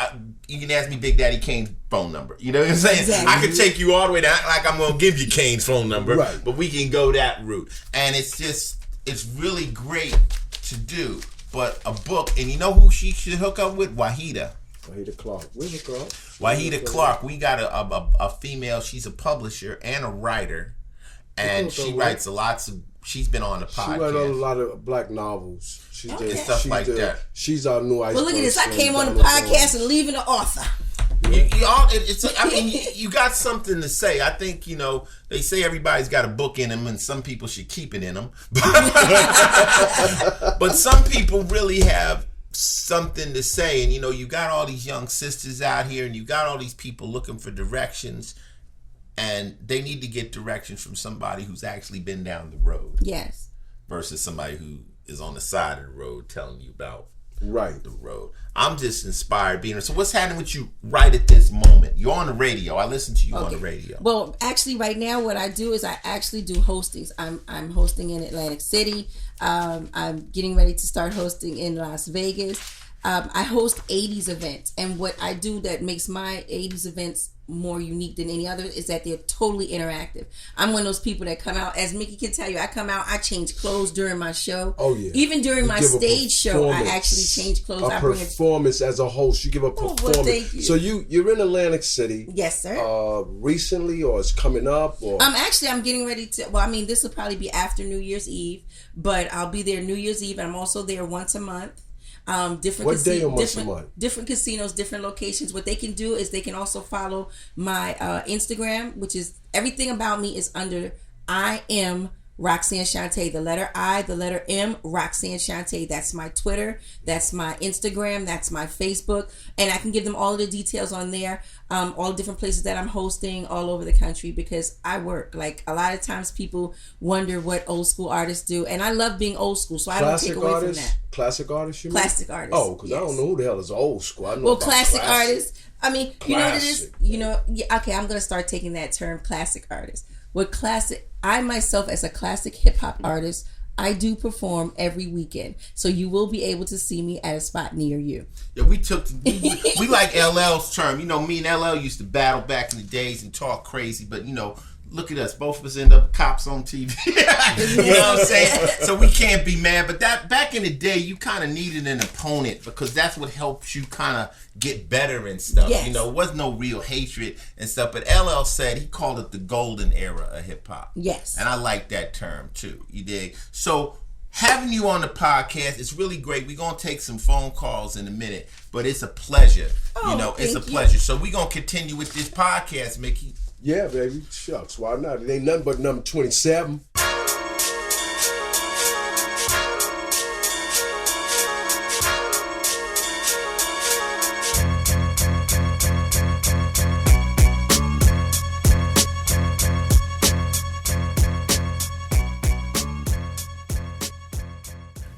You can ask me Big Daddy Kane's phone number. You know what I'm saying? Exactly. I could take you all the way down. Like I'm gonna give you Kane's phone number, right. But we can go that route. And it's really great to do. But a book, and you know who she should hook up with? Wahida. Wahida Clark. Where's the Clark? Wahida Clark. We got a female. She's a publisher and a writer, and she writes she's been on the podcast. She wrote a lot of black novels. She did stuff like that. She's our new ice. Well, look at this. I came on the podcast and leaving the author. You got something to say. I think, you know, they say everybody's got a book in them and some people should keep it in them. But some people really have something to say. And, you know, you got all these young sisters out here and you got all these people looking for directions. And they need to get directions from somebody who's actually been down the road. Yes. Versus somebody who is on the side of the road telling you about the road. I'm just inspired being. So what's happening with you right at this moment? You're on the radio. I listen to you on the radio. Well, actually, right now, what I do is I actually do hostings. I'm hosting in Atlantic City. I'm getting ready to start hosting in Las Vegas. I host 80s events, and what I do that makes my 80s events more unique than any other is that they're totally interactive. I'm one of those people that come out, as Mickey can tell you, I come out, I change clothes during my show. Oh yeah. Even during my stage show, I actually change clothes. A performance as a host. You give a performance. Well, thank you. So you're in Atlantic City. Yes, sir. Recently, or it's coming up, or I'm getting ready to. Well, I mean, this will probably be after New Year's Eve, but I'll be there New Year's Eve, and I'm also there once a month. Different casinos, different locations. What they can do is they can also follow my Instagram, which is everything about me is under I am Roxanne Shante. The letter I, the letter M, Roxanne Shante. That's my Twitter. That's my Instagram. That's my Facebook. And I can give them all of the details on there. All the different places that I'm hosting all over the country because I work. Like a lot of times people wonder what old school artists do. And I love being old school, so I don't take away from that. Classic artists, you mean? Classic artists. Oh, because I don't know who the hell is old school. I know about classic artists. I mean, classic, you know what it is? You know, okay, I'm going to start taking that term, classic artist. I myself as a classic hip hop artist, I do perform every weekend. So you will be able to see me at a spot near you. Yeah, we like LL's term. You know, me and LL used to battle back in the days and talk crazy, but you know, look at us. Both of us end up cops on TV. You know what I'm saying? So we can't be mad. But that back in the day, you kind of needed an opponent because that's what helps you kind of get better and stuff. Yes. You know, it was no real hatred and stuff. But LL said he called it the golden era of hip hop. Yes. And I like that term too. You dig? So having you on the podcast is really great. We're going to take some phone calls in a minute, but it's a pleasure. Oh, you know, it's a thank you. pleasure. So we're going to continue with this podcast, Mickey. Yeah, baby. Shucks. Why not? It ain't nothing but number 27.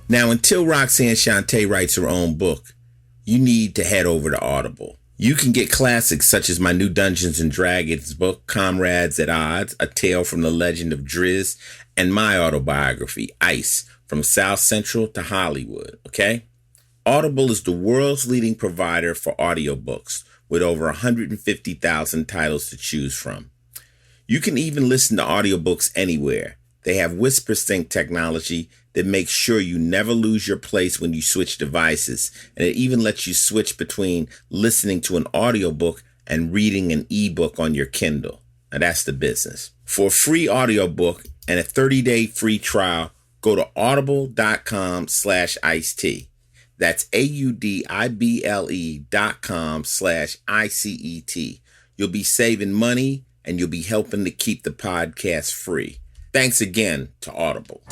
Now, until Roxanne Shante writes her own book, you need to head over to Audible. You can get classics such as my new Dungeons & Dragons book, Comrades at Odds, A Tale from the Legend of Driz, and my autobiography, Ice, From South Central to Hollywood, okay? Audible is the world's leading provider for audiobooks with over 150,000 titles to choose from. You can even listen to audiobooks anywhere. They have Whisper Sync technology that makes sure you never lose your place when you switch devices. And it even lets you switch between listening to an audiobook and reading an ebook on your Kindle. Now that's the business. For a free audiobook and a 30-day free trial, go to audible.com/iced. That's AUDIBLE.com/ICET. You'll be saving money and you'll be helping to keep the podcast free. Thanks again to Audible.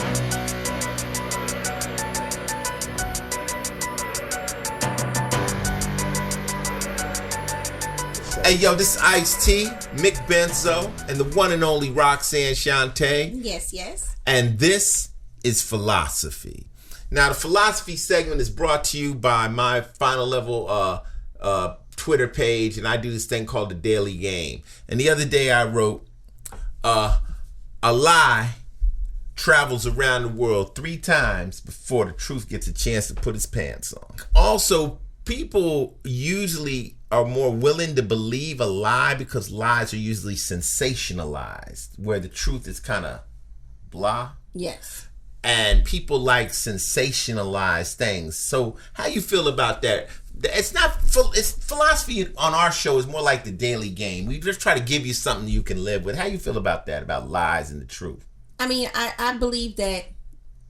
Hey, yo, this is Ice-T, Mick Benzo, and the one and only Roxanne Shante. Yes, yes. And this is Philosophy. Now, the Philosophy segment is brought to you by my Final Level Twitter page, and I do this thing called the Daily Game. And the other day I wrote, a lie travels around the world 3 times before the truth gets a chance to put its pants on. Also, people usually are more willing to believe a lie because lies are usually sensationalized, where the truth is kind of blah. Yes. And people like sensationalized things. So how you feel about that? It's philosophy on our show is more like the Daily Game. We just try to give you something you can live with. How you feel about that, about lies and the truth? I mean, I believe that.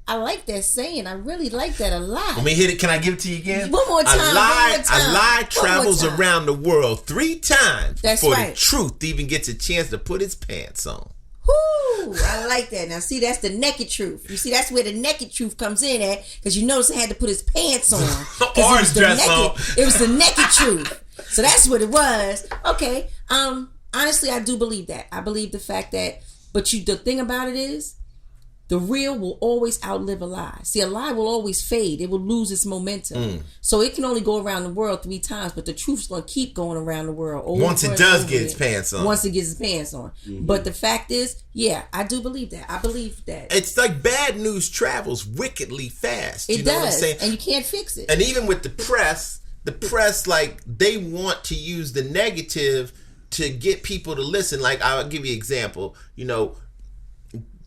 I like that saying. I really like that a lot. Let me hit it. Can I give it to you again? One more time. A lie travels around the world 3 times before the truth even gets a chance to put its pants on. Whoo, I like that. Now, see, that's the naked truth. You see, that's where the naked truth comes in at, because you notice he had to put his pants on. Orange dress on. It was the naked truth. So that's what it was. Okay. Honestly, I do believe that. I believe the fact that, but the thing about it is, the real will always outlive a lie. See, a lie will always fade. It will lose its momentum. So it can only go around the world 3 times, but the truth's going to keep going around the world. Once it does get its pants on. Once it gets its pants on. Mm-hmm. But the fact is, yeah, I do believe that. I believe that. It's like bad news travels wickedly fast. It does, what I'm saying? And you can't fix it. And even with the press, like, they want to use the negative to get people to listen. Like, I'll give you an example.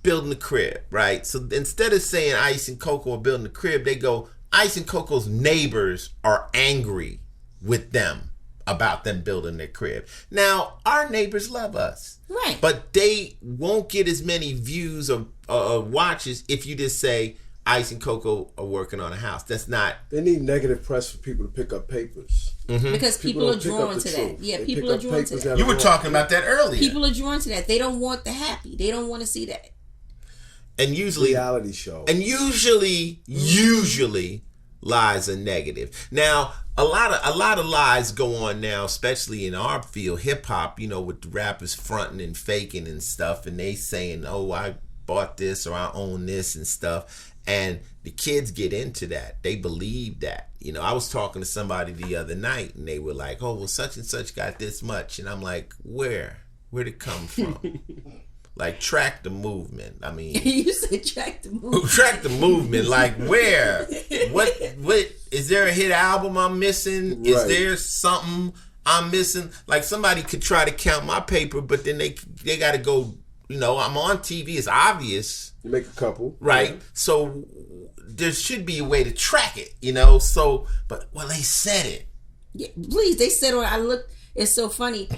Building a crib, right? So instead of saying Ice and Coco are building a crib, they go, Ice and Coco's neighbors are angry with them about them building their crib. Now, our neighbors love us. Right. But they won't get as many views or watches if you just say Ice and Coco are working on a house. That's not... They need negative press for people to pick up papers. Mm-hmm. Because people are drawn to that. Yeah, people are drawn to that. You were talking about that earlier. People are drawn to that. They don't want the happy. They don't want to see that. And usually reality show. And usually lies are negative. Now, a lot of lies go on now, especially in our field, hip hop, with the rappers fronting and faking and stuff, and they saying, "Oh, I bought this or I own this" and stuff. And the kids get into that. They believe that. I was talking to somebody the other night and they were like, "Oh, well, such and such got this much." And I'm like, Where'd it come from? Like, track the movement. I mean, you said track the movement. Track the movement. Like, where? What? Is there a hit album I'm missing? Right. Is there something I'm missing? Like, somebody could try to count my paper, but then they got to go. I'm on TV. It's obvious. You make a couple, right? Yeah. So there should be a way to track it. So, but they said it. Yeah, please. They said it. I looked. It's so funny.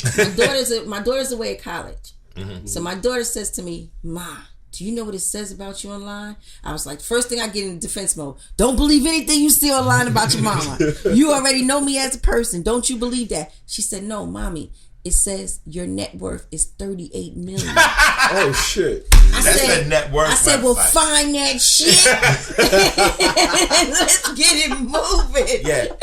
My daughter's away at college. Mm-hmm. So my daughter says to me, "Ma, do you know what it says about you online?" I was like, first thing I get in defense mode. Don't believe anything you see online about your mama. You already know me as a person. Don't you believe that? She said, "No, mommy. It says your net worth is $38 million." Oh shit! That's the net worth. I said, "Well, find that shit. Let's get it moving." Yeah.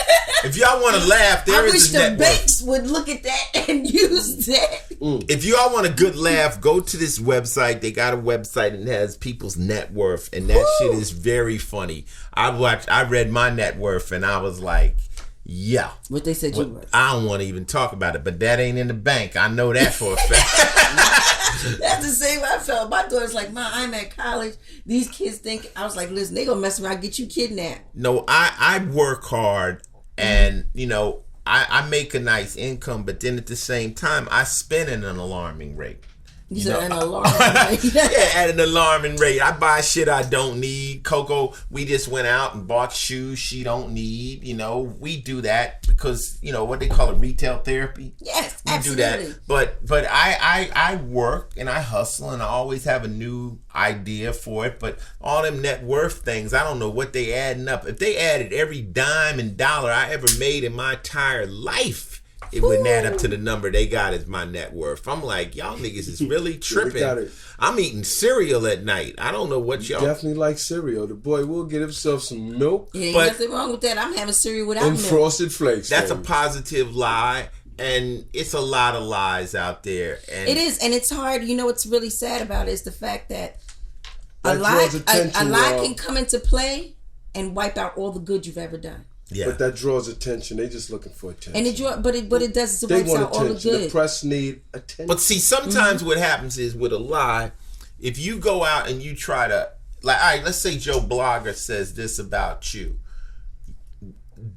If y'all want to laugh, there is a net worth. I wish the banks would look at that and use that. If y'all want a good laugh, go to this website. They got a website and it has people's net worth, and that shit is very funny. I read my net worth and I was like, yeah. What they said you were. I don't want to even talk about it, but that ain't in the bank. I know that for a fact. That's the same way I felt. My daughter's like, "Ma, I'm at college. These kids think..." I was like, listen, they gonna mess around and get you kidnapped. No, I work hard and, I make a nice income, but then at the same time, I spend at an alarming rate. You said an alarming rate. Yeah, at an alarming rate. I buy shit I don't need. Coco, we just went out and bought shoes she don't need. You know, we do that because, you know, what they call it, retail therapy. Yes, we absolutely. do that. But I work and I hustle and I always have a new idea for it. But all them net worth things, I don't know what they adding up. If they added every dime and dollar I ever made in my entire life, it wouldn't add up to the number they got as my net worth. I'm like, y'all niggas is really tripping. I'm eating cereal at night. I don't know what y'all... Definitely like cereal. The boy will get himself some milk. Yeah, ain't nothing wrong with that. I'm having cereal without and milk. Frosted Flakes. That's a positive lie. And it's a lot of lies out there. And it is. And it's hard. You know what's really sad about it is the fact that a lie can come into play and wipe out all the good you've ever done. Yeah. But that draws attention. They just looking for attention. And it does. It they wipes want out all the attention. good. The press need attention. But see, sometimes what happens is with a lie, if you go out and you try to, like, all right, let's say Joe Blogger says this about you.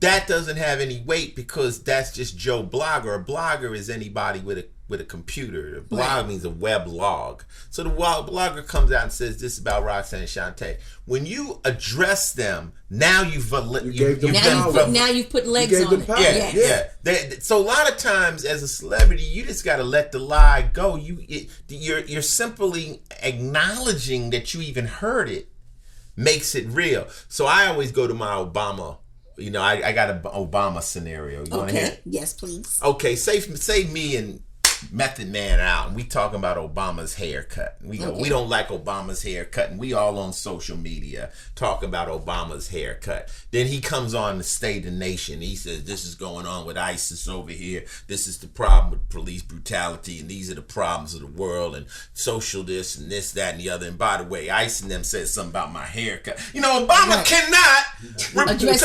That doesn't have any weight because that's just Joe Blogger. A blogger is anybody with a computer. A blog means a web log. So the blogger comes out and says this about Roxanne Shante. When you address them, now you've put legs on it. Yeah. So a lot of times as a celebrity, you just got to let the lie go. You're simply acknowledging that you even heard it makes it real. So I always go to my Obama. You know, I got an Obama scenario. You want to hear it? Yes, please. Okay, say me and Method Man out, and we talking about Obama's haircut. We don't like Obama's haircut, and we all on social media talking about Obama's haircut. Then he comes on the State of the Nation. He says, this is going on with ISIS over here. This is the problem with police brutality, and these are the problems of the world, and social this, and this, that, and the other. And by the way, ICE and them said something about my haircut. You know, Obama cannot address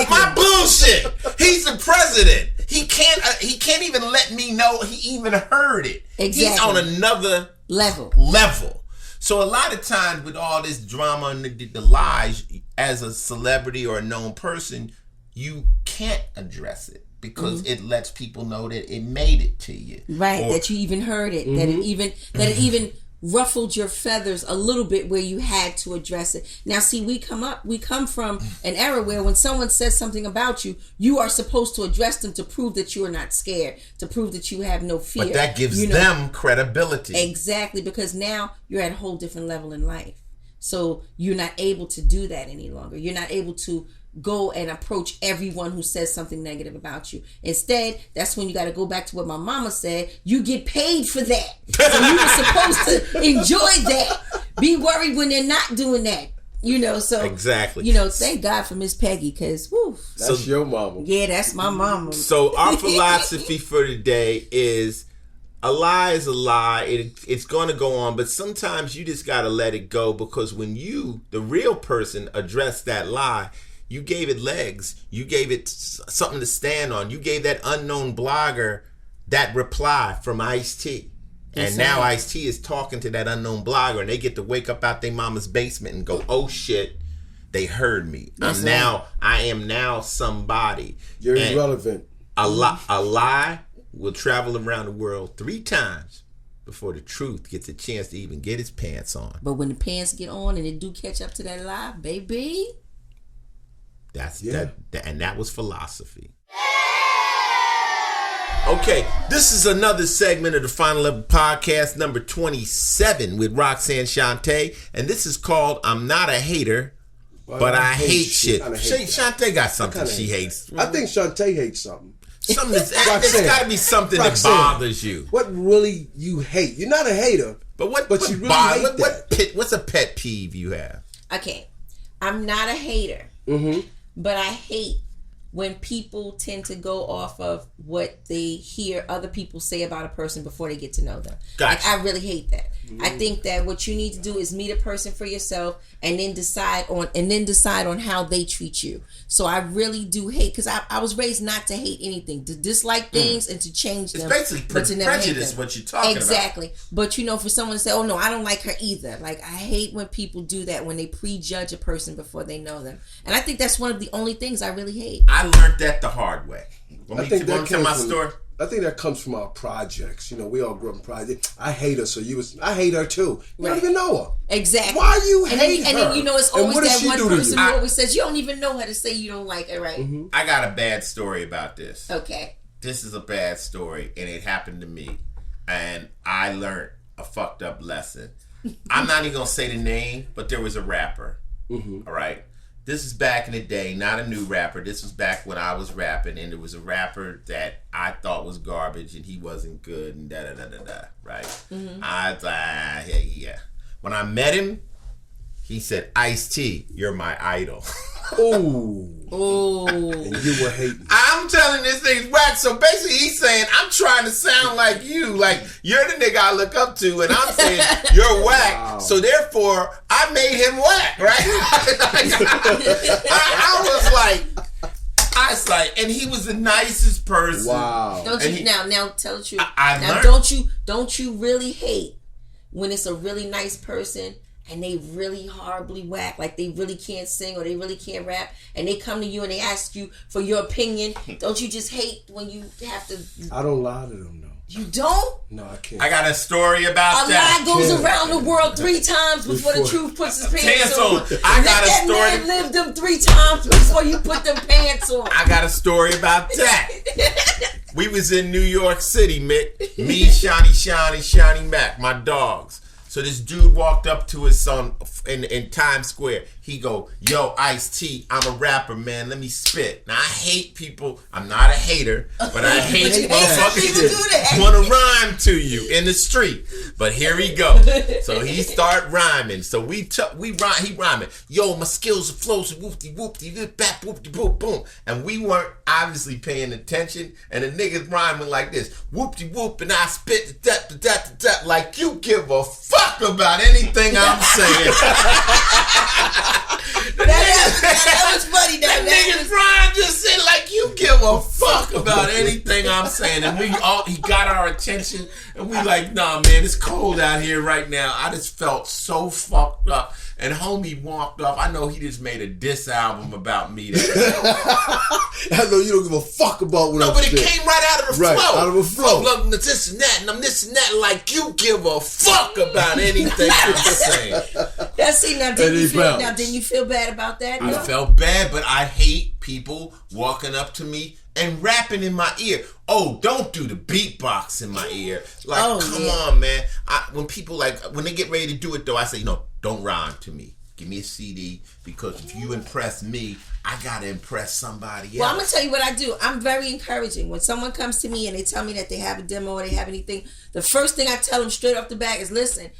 my bullshit. He's the president. He can't even let me know he even heard it. Exactly. He's on another level. So a lot of times with all this drama and the lies, as a celebrity or a known person, you can't address it because it lets people know that it made it to you. Right, that you even heard it, that it even ruffled your feathers a little bit where you had to address it. Now see, we come from an era where when someone says something about you, you are supposed to address them to prove that you are not scared, to prove that you have no fear. But that gives them credibility. Exactly, because now you're at a whole different level in life. So you're not able to do that any longer. You're not able to go and approach everyone who says something negative about you. Instead, that's when you got to go back to what my mama said. You get paid for that. So you were supposed to enjoy that. Be worried when they're not doing that. You know, so exactly. You know, thank God for Miss Peggy, because that's your mama. Yeah, that's my mama. So our philosophy for today is a lie is a lie. It's going to go on, but sometimes you just got to let it go, because when you, the real person, address that lie, you gave it legs. You gave it something to stand on. You gave that unknown blogger that reply from Ice-T. And now Ice-T is talking to that unknown blogger, and they get to wake up out their mama's basement and go, oh shit, they heard me. I am now somebody. You're irrelevant. A lie will travel around the world 3 times before the truth gets a chance to even get its pants on. But when the pants get on and it do catch up to that lie, baby... That was philosophy. Okay, this is another segment of the Final Level Podcast, number 27, with Roxanne Shante, and this is called "I'm Not a Hater, but I Hate Shit." Shante got something she hates. I think Shante hates something. There's got to be something that bothers you. What really you hate? You're not a hater, but you really hate that. What's a pet peeve you have? Okay, I'm not a hater. Mm-hmm. But I hate when people tend to go off of what they hear other people say about a person before they get to know them. Gotcha. I really hate that. I think that what you need to do is meet a person for yourself and then decide on how they treat you. So I really do hate, because I was raised not to hate anything, to dislike things and to change them. It's basically prejudice, what you're talking about. Exactly. But for someone to say, oh no, I don't like her either. Like, I hate when people do that, when they prejudge a person before they know them. And I think that's one of the only things I really hate. I learned that the hard way. Want to tell my story? that comes from our projects. You know, we all grew up in projects. I hate her, so I hate her too. You don't even know her. Exactly. Why you hate her? And then, you know, it's always that one person who you? always says, you don't even know how to say you don't like her, right? Mm-hmm. I got a bad story about this. Okay. This is a bad story, and it happened to me. And I learned a fucked up lesson. I'm not even going to say the name, but there was a rapper. Mm-hmm. All right? This is back in the day, not a new rapper. This was back when I was rapping, and there was a rapper that I thought was garbage, and he wasn't good, and da-da-da-da-da, right? Mm-hmm. I was like, yeah. When I met him, he said, Ice-T, you're my idol. Oh. And you were hating. I'm telling this thing's whack. So basically he's saying, I'm trying to sound like you. Like, you're the nigga I look up to. And I'm saying, you're whack. Wow. So therefore, I made him whack, right? I was like, and he was the nicest person. Wow. Don't you, now tell the truth. Now, don't you really hate when it's a really nice person and they really horribly whack, like they really can't sing or they really can't rap, and they come to you and they ask you for your opinion? Don't you just hate when you have to? I don't lie to them, though. You don't? No, I can't. I got a story about that. A lie goes around the world 3 times before the truth puts his pants on. I got a story. That man lived them 3 times before you put them pants on. I got a story about that. We was in New York City, Mick. Me, Shawnee Mac, my dogs. So this dude walked up to his son in Times Square. He go, yo, Ice-T, I'm a rapper, man. Let me spit. Now, I hate people. I'm not a hater, but I hate motherfuckers who want to rhyme to you in the street. But here he go. So he start rhyming. So he rhyming. Yo, my skills are flows, whoopty-whoopty, bap, whoopty-boop, boom. And we weren't obviously paying attention. And the nigga's rhyming like this. Whoopty-whoop, and I spit da like you give a fuck about anything I'm saying. That was funny. That nigga Brian just said like you give a fuck about anything I'm saying, and he got our attention, and we like, nah, man, it's cold out here right now. I just felt so fucked up, and homie walked off. I know he just made a diss album about me. I know you don't give a fuck about what I'm saying. No, but it came right out of the flow. Out of the flow. I'm this and that, and I'm this and that. Like you give a fuck about anything I'm saying. Now didn't you feel bad about that? I felt bad, but I hate people walking up to me and rapping in my ear. Oh, don't do the beatbox in my ear. Like, come on, man. When people when they get ready to do it though, I say, no, don't rhyme to me. Give me a CD, because if you impress me, I gotta impress somebody else. Well, I'm gonna tell you what I do. I'm very encouraging. When someone comes to me and they tell me that they have a demo or they have anything, the first thing I tell them straight off the bat is, listen,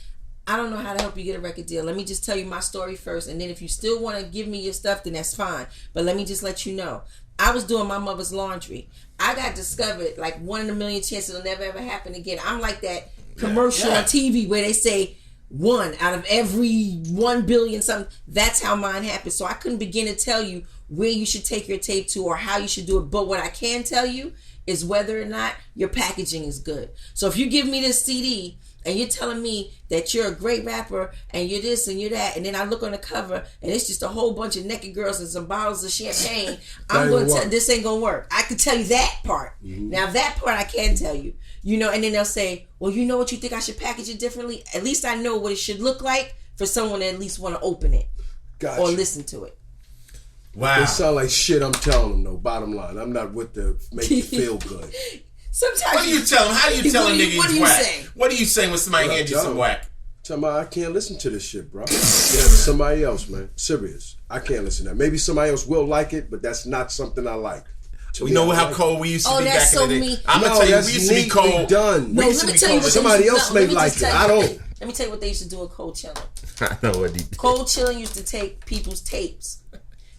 I don't know how to help you get a record deal. Let me just tell you my story first, and then if you still want to give me your stuff, then that's fine. But let me just let you know. I was doing my mother's laundry. I got discovered, like 1 in a million chances it'll never ever happen again. I'm like that commercial on TV where they say 1 out of every 1 billion something. That's how mine happened. So I couldn't begin to tell you where you should take your tape to or how you should do it. But what I can tell you is whether or not your packaging is good. So if you give me this CD and you're telling me that you're a great rapper and you're this and you're that, and then I look on the cover and it's just a whole bunch of naked girls and some bottles of champagne, I'm going to tell this ain't going to work. I can tell you that part. Mm-hmm. Now that part I can tell you. You know, and then they'll say, well, you know what, you think I should package it differently? At least I know what it should look like for someone to at least want to open it or listen to it. Wow. It sound like shit I'm telling them, though, bottom line. I'm not with the make you feel good. Sometimes what do you tell them? How do you tell a nigga he's whack? Say? What do you say when somebody hands you some whack? Tell me I can't listen to this shit, bro. Somebody else, man. Serious. I can't listen to that. Maybe somebody else will like it, but that's not something I like. You know how cold we used to be back in the day? I'm going to tell you, we used to be cold. Done. No, let me tell you what somebody else may like it. I don't. Let me tell you what they used to do with cold chilling. I know what he did. Cold chilling used to take people's tapes.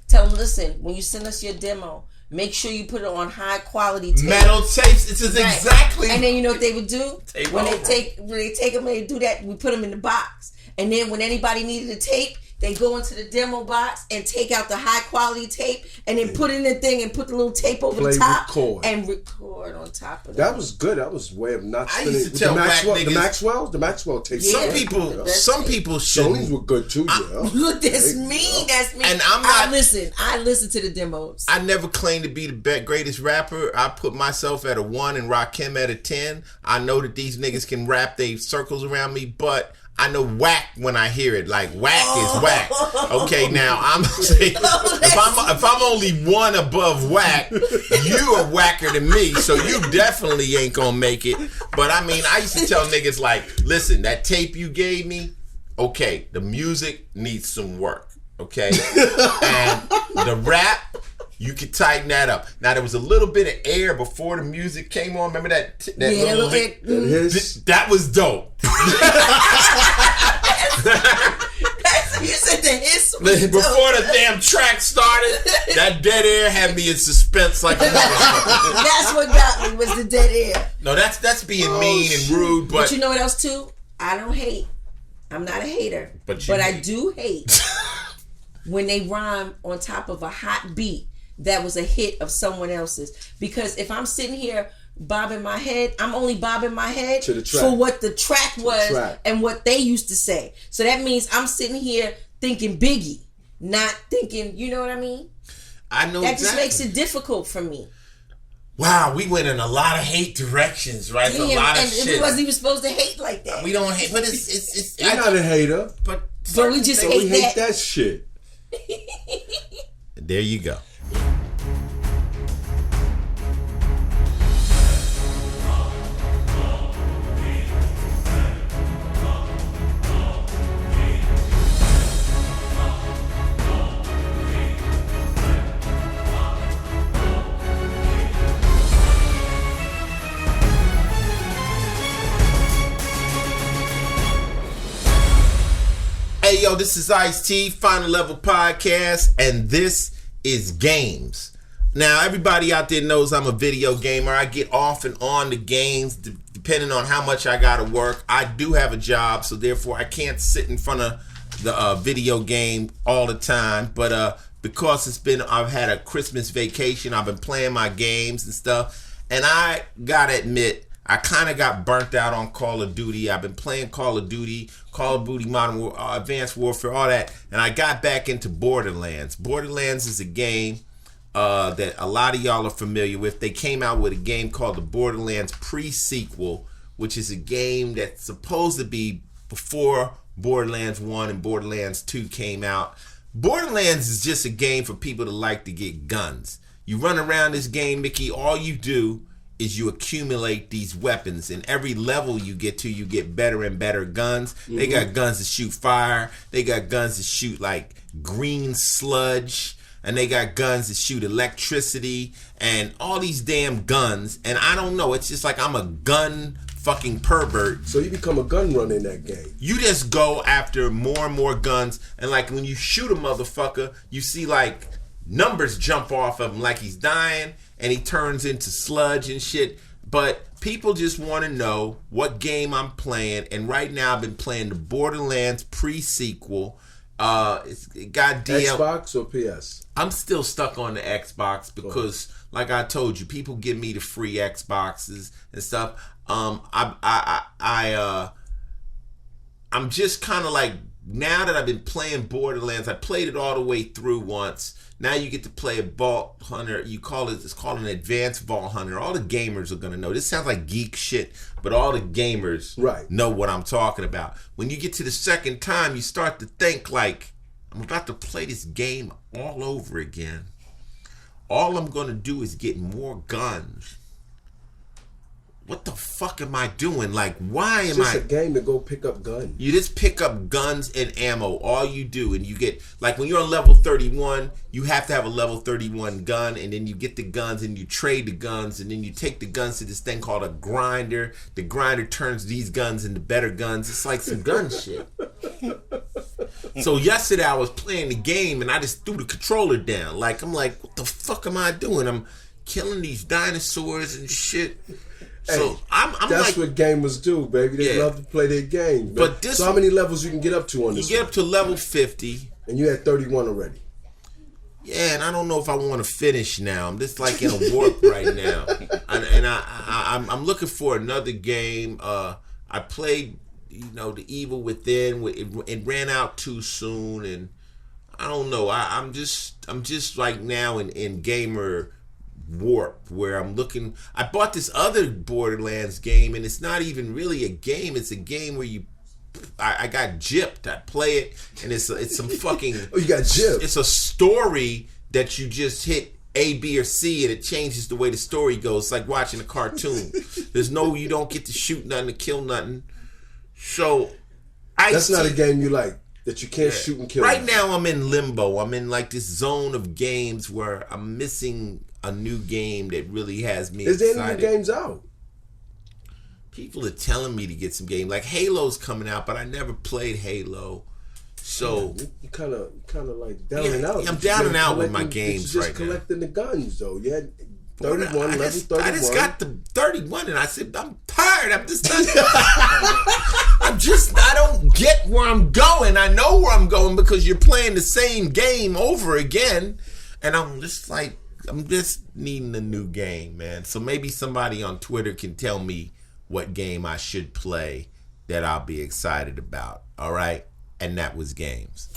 Tell them, listen, when you send us your demo, make sure you put it on high quality tape. Metal tapes. It's exactly. And then you know what they would do? When they take them and they do that, we put them in the box. And then when anybody needed a tape, they go into the demo box and take out the high quality tape and then put in the thing and put the little tape over the top and record on top of that. That was good. That was a way of not spinning. I used to tell the Maxwell tape. Some people Sony's were good too. Look, that's me. That's me. And I'm not. I listen to the demos. I never claimed to be the greatest rapper. I put myself at a 1 and Rakim at a 10. I know that these niggas can rap. They circles around me, but I know whack when I hear it. Like whack is whack. Okay, now I'm saying if I'm only 1 above whack, you are whacker than me. So you definitely ain't gonna make it. But I mean, I used to tell niggas like, listen, that tape you gave me, okay, the music needs some work. Okay, and the rap, you can tighten that up. Now there was a little bit of air before the music came on. Remember that little lick? That was dope. You said the hiss. Before the damn track started, that dead air had me in suspense like a motherfucker. That's what got me, was the dead air. No, that's being mean and rude. But you know what else too? I don't hate. I'm not a hater, but I do hate when they rhyme on top of a hot beat that was a hit of someone else's. Because if I'm sitting here bobbing my head, I'm only bobbing my head to the track. For what the track was and what they used to say. So that means I'm sitting here thinking Biggie, not thinking, you know what I mean? I know that exactly. just makes it difficult for me. Wow, we went in a lot of hate directions, right? Yeah, a lot of and shit. we wasn't even supposed to hate like that. We don't hate, but it's you're not a hater. But we just hate that shit. There you go. Hey, yo, this is Ice-T, Final Level Podcast, and this is games. Now, everybody out there knows I'm a video gamer. I get off and on the games depending on how much I gotta work. I do have a job, so therefore I can't sit in front of the video game all the time. But because I've had a Christmas vacation, I've been playing my games and stuff, and I gotta admit, I kind of got burnt out on Call of Duty. I've been playing Call of Duty Modern Warfare, Advanced Warfare, all that. And I got back into Borderlands. Borderlands is a game that a lot of y'all are familiar with. They came out with a game called the Borderlands Pre-Sequel, which is a game that's supposed to be before Borderlands 1 and Borderlands 2 came out. Borderlands is just a game for people that like to get guns. You run around this game, Mickey, all you do is you accumulate these weapons. And every level you get to, you get better and better guns. Mm-hmm. They got guns that shoot fire. They got guns that shoot like green sludge. And they got guns that shoot electricity. And all these damn guns. And I don't know, it's just like I'm a gun fucking pervert. So you become a gun runner in that game. You just go after more and more guns. And like when you shoot a motherfucker, you see like numbers jump off of him like he's dying. And he turns into sludge and shit. But people just want to know what game I'm playing. And right now I've been playing the Borderlands Pre-Sequel. It's got Xbox or PS? I'm still stuck on the Xbox because, like I told you, people give me the free Xboxes and stuff. I'm just kind of like, now that I've been playing Borderlands, I played it all the way through once. Now you get to play a Vault Hunter. It's called an Advanced Vault Hunter. All the gamers are going to know. This sounds like geek shit, but all the gamers know what I'm talking about. When you get to the second time, you start to think like, I'm about to play this game all over again. All I'm going to do is get more guns. What the fuck am I doing? Like, why am I? It's just a game to go pick up guns. You just pick up guns and ammo. All you do, and you get, like when you're on level 31, you have to have a level 31 gun, and then you get the guns and you trade the guns, and then you take the guns to this thing called a grinder. The grinder turns these guns into better guns. It's like some gun shit. So yesterday I was playing the game, and I just threw the controller down. Like, I'm like, what the fuck am I doing? I'm killing these dinosaurs and shit. So I'm that's like, what gamers do, baby. They love to play their game. But this, so how many levels you can get up to on this? You get up to level 50. And you had 31 already. Yeah, and I don't know if I want to finish now. I'm just like in a warp right now, and I'm looking for another game. I played, The Evil Within. It ran out too soon, and I don't know. I'm just like now in gamer warp where I'm looking. I bought this other Borderlands game, and it's not even really a game. It's a game where I got gypped. I play it, and it's some fucking. Oh, you got gypped. It's a story that you just hit A, B, or C, and it changes the way the story goes. It's like watching a cartoon. You don't get to shoot nothing, to kill nothing. So that's not a game you like. That you can't shoot and kill. Right now, I'm in limbo. I'm in like this zone of games where I'm missing a new game that really has me excited. Is there any new games out? People are telling me to get some game. Like Halo's coming out, but I never played Halo. So you kind of like down and out. I'm down and out with my games right now. Just collecting the guns though. You had 31, level 31. I just got the 31, and I said I'm tired. I'm just done. I don't get where I'm going. I know where I'm going because you're playing the same game over again, and I'm just needing a new game, man. So maybe somebody on Twitter can tell me what game I should play that I'll be excited about. All right? And that was games.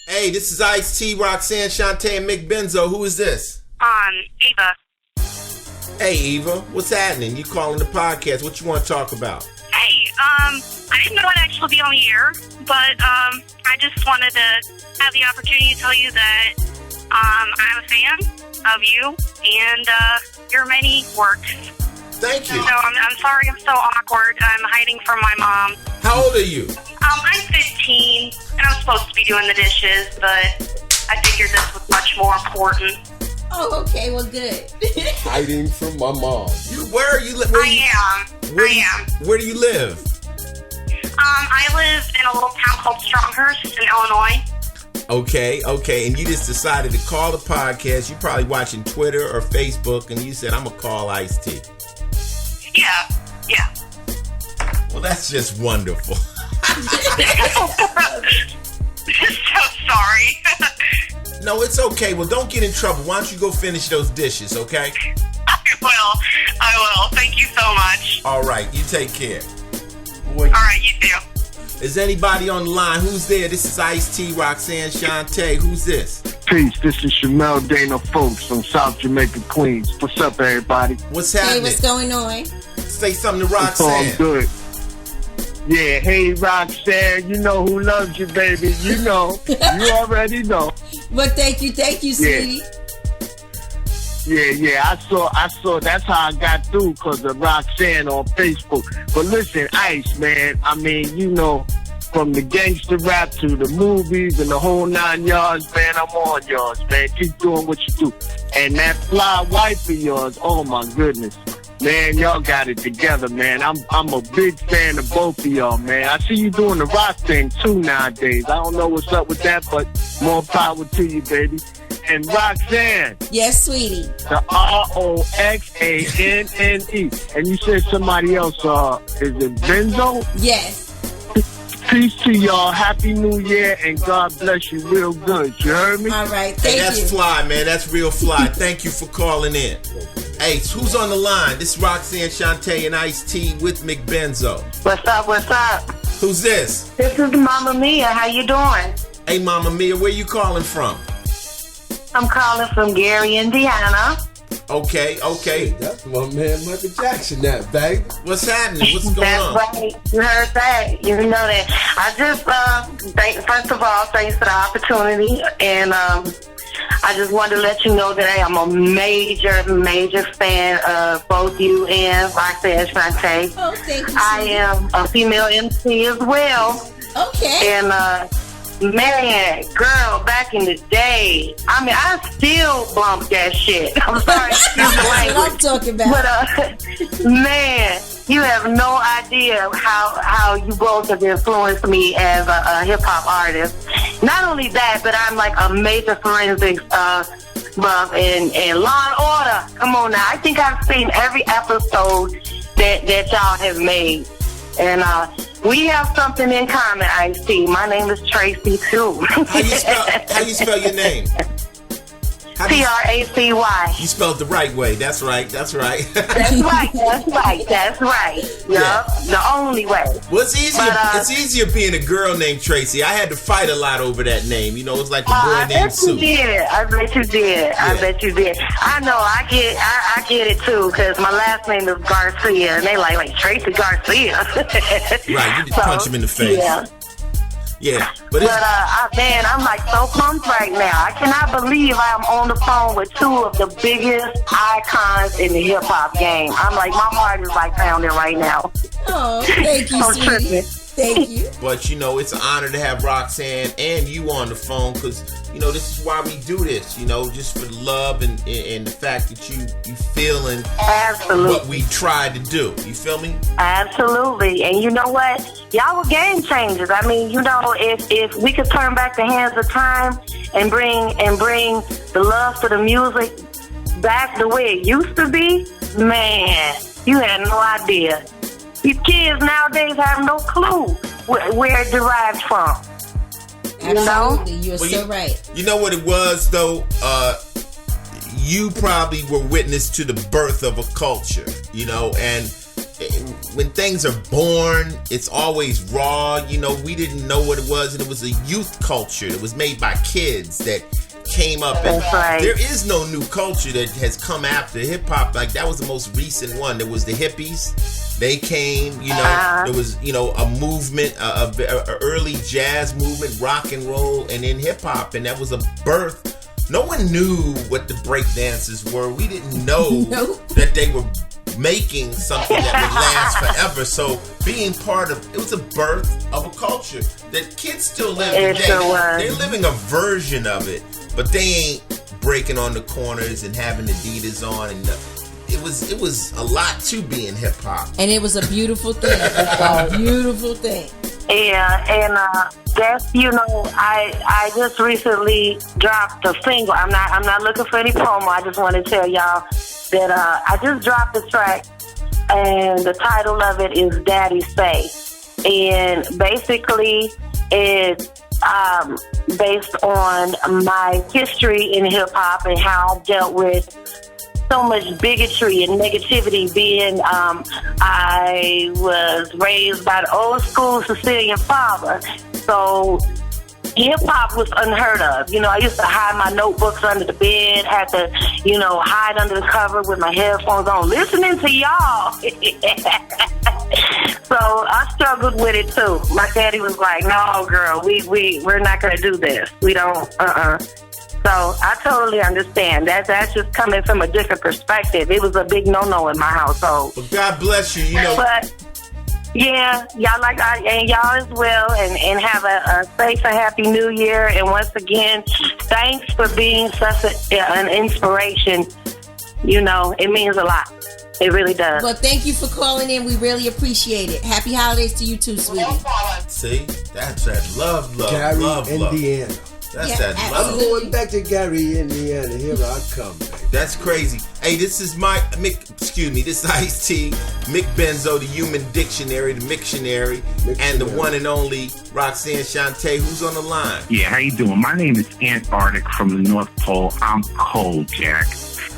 Hey, this is Ice-T, Roxanne Shante, and Mick Benzo. Who is this? Eva. Hey, Eva. What's happening? You calling the podcast. What you want to talk about? Hey, I didn't know I'd actually be on the air, but I just wanted to have the opportunity to tell you that I'm a fan of you and your many works. Thank you. So I'm sorry I'm so awkward. I'm hiding from my mom. How old are you? I'm 15, and I'm supposed to be doing the dishes, but I figured this was much more important. Oh, okay. Well, good. Hiding from my mom. Where are you? I am. Where do you live? I live in a little town called Stronghurst in Illinois. Okay. And you just decided to call the podcast. You're probably watching Twitter or Facebook, and you said, I'm going to call Ice-T. Yeah. Well, that's just wonderful. I'm so sorry. No, it's okay. Well, don't get in trouble. Why don't you go finish those dishes, okay? I will. Thank you so much. All right. You take care. All right, you too. Is anybody on the line? Who's there? This is Ice-T, Roxanne Shante. Who's this? Peace, this is Shamel Dana Folks from South Jamaica, Queens. What's up, everybody? What's happening? Hey, what's going on? Say something to It's all Roxanne. good. Yeah, hey, Roxanne, you know who loves you, baby. You know. You already know. But thank you, sweetie. Yeah, I saw, that's how I got through because of Roxanne on Facebook. But listen, Ice, man, I mean, from the gangster rap to the movies and the whole 9 yards, man, I'm on yours, man. Keep doing what you do. And that fly wife of yours, oh my goodness. Man, y'all got it together, man. I'm a big fan of both of y'all, man. I see you doing the rock thing too nowadays. I don't know what's up with that, but more power to you, baby. And Roxanne. Yes, sweetie. The Roxanne. And you said somebody else, is it Benzo? Yes. Peace to y'all. Happy New Year, and God bless you real good. You heard me? All right, thank you. That's fly, man. That's real fly. Thank you for calling in. Hey, who's on the line? This is Roxanne Shante and Ice-T with Mick Benzo. What's up? Who's this? This is Mama Mia. How you doing? Hey, Mama Mia, where you calling from? I'm calling from Gary, Indiana. Okay. That's my man Michael Jackson, that baby. What's happening? What's going on? That's right. You heard that. You know that. I just, first of all, thanks for the opportunity. And I just wanted to let you know that I am a major fan of both you and Roxanne Shante. Oh, thank you. I am a female MC as well. Okay. And, man, girl, back in the day, I mean, I still bump that shit. I'm sorry, excuse the That's what I'm talking about. But, man, you have no idea how you both have influenced me as a hip-hop artist. Not only that, but I'm like a major forensics buff, and Law and Order. Come on now, I think I've seen every episode that y'all have made, and we have something in common, Ice-T. My name is Tracy too. How you spell your name? Tracy. You spelled the right way. That's right. That's right. Yeah. The only way. Well, it's easier. It's easier being a girl named Tracy. I had to fight a lot over that name. You know, it's like a boy named Sue. I bet you did. I know. I get it too, because my last name is Garcia, and they like Tracy Garcia. Right. You just punch him in the face. Yeah, but man, I'm like so pumped right now. I cannot believe I am on the phone with two of the biggest icons in the hip hop game. I'm like, my heart is like pounding right now. Oh, thank you, sweetie. Thank you. But you know, it's an honor to have Roxanne and you on the phone, because you know this is why we do this. You know, just for the love and the fact that you feeling what we tried to do. You feel me? Absolutely. And you know what? Y'all were game changers. I mean, you know, if we could turn back the hands of time and bring the love for the music back the way it used to be, man, you had no idea. These kids nowadays have no clue where it derived from. Absolutely, you're so right. You know what it was, though? You probably were witness to the birth of a culture, you know, and when things are born, it's always raw. You know, we didn't know what it was, and it was a youth culture. It was made by kids that came up, and there is no new culture that has come after hip-hop. Like, that was the most recent one. There was the hippies. They came, you know, there was, you know, a movement, a early jazz movement, rock and roll, and then hip hop, and that was a birth. No one knew what the break dances were. We didn't know that they were making something that would last forever. So being part of it was a birth of a culture that kids still live today. They're living a version of it, but they ain't breaking on the corners and having Adidas on and it was a lot to being hip hop, and it was a beautiful thing. A beautiful thing. Yeah, and that's, you know, I just recently dropped a single. I'm not looking for any promo. I just want to tell y'all that I just dropped a track, and the title of it is Daddy Say, and basically it's based on my history in hip hop and how I dealt with so much bigotry and negativity, being I was raised by the old school Sicilian father, so hip-hop was unheard of. You know, I used to hide my notebooks under the bed, had to, you know, hide under the cover with my headphones on, listening to y'all. So I struggled with it too. My daddy was like, no, girl, we're not going to do this. We don't, So I totally understand. That's just coming from a different perspective. It was a big no-no in my household. Well, God bless you, you know. But yeah, y'all and y'all as well, and have a safe and happy New Year. And once again, thanks for being such an inspiration. You know, it means a lot. It really does. Well, thank you for calling in. We really appreciate it. Happy holidays to you too, sweetie. See, that's that love, Gary, love. Indiana. That's that love. I'm going back to Gary, Indiana. Here I come, baby. That's crazy. Hey, this is this is Ice-T, Mick Benzo, the Human Dictionary, the Mictionary, and the one and only Roxanne Shante, who's on the line. Yeah, how you doing? My name is Antarctic from the North Pole. I'm cold, Jack.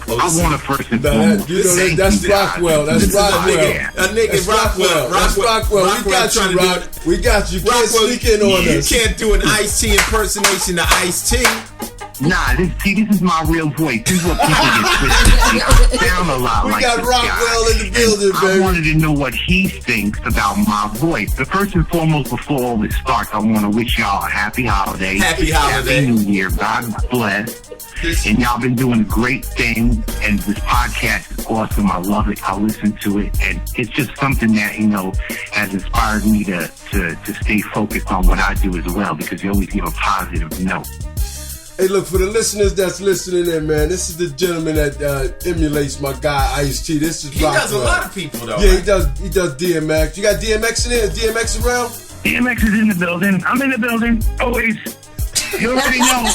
I want to first and foremost. That's Rockwell. That's Rockwell. That's Rockwell. We got you, Rock. We got you. Can't sneak in on us. You can't do an Ice-T impersonation of Ice-T. Nah, this is my real voice. This is what people get twisted. I sound a lot like this guy. We got Rockwell in the building, baby. I wanted to know what he thinks about my voice. But first and foremost, before all this starts, I want to wish y'all a happy holiday. Happy New Year. God bless. And y'all been doing a great thing, and this podcast is awesome. I love it. I listen to it, and it's just something that, you know, has inspired me to stay focused on what I do as well, because you always give a positive note. Hey, look, for the listeners that's listening in, man, this is the gentleman that emulates my guy Ice-T. This is Rockwell. He does a lot of people, though. Yeah, he does DMX. You got DMX in there? Is DMX around? DMX is in the building. I'm in the building, always. You already know.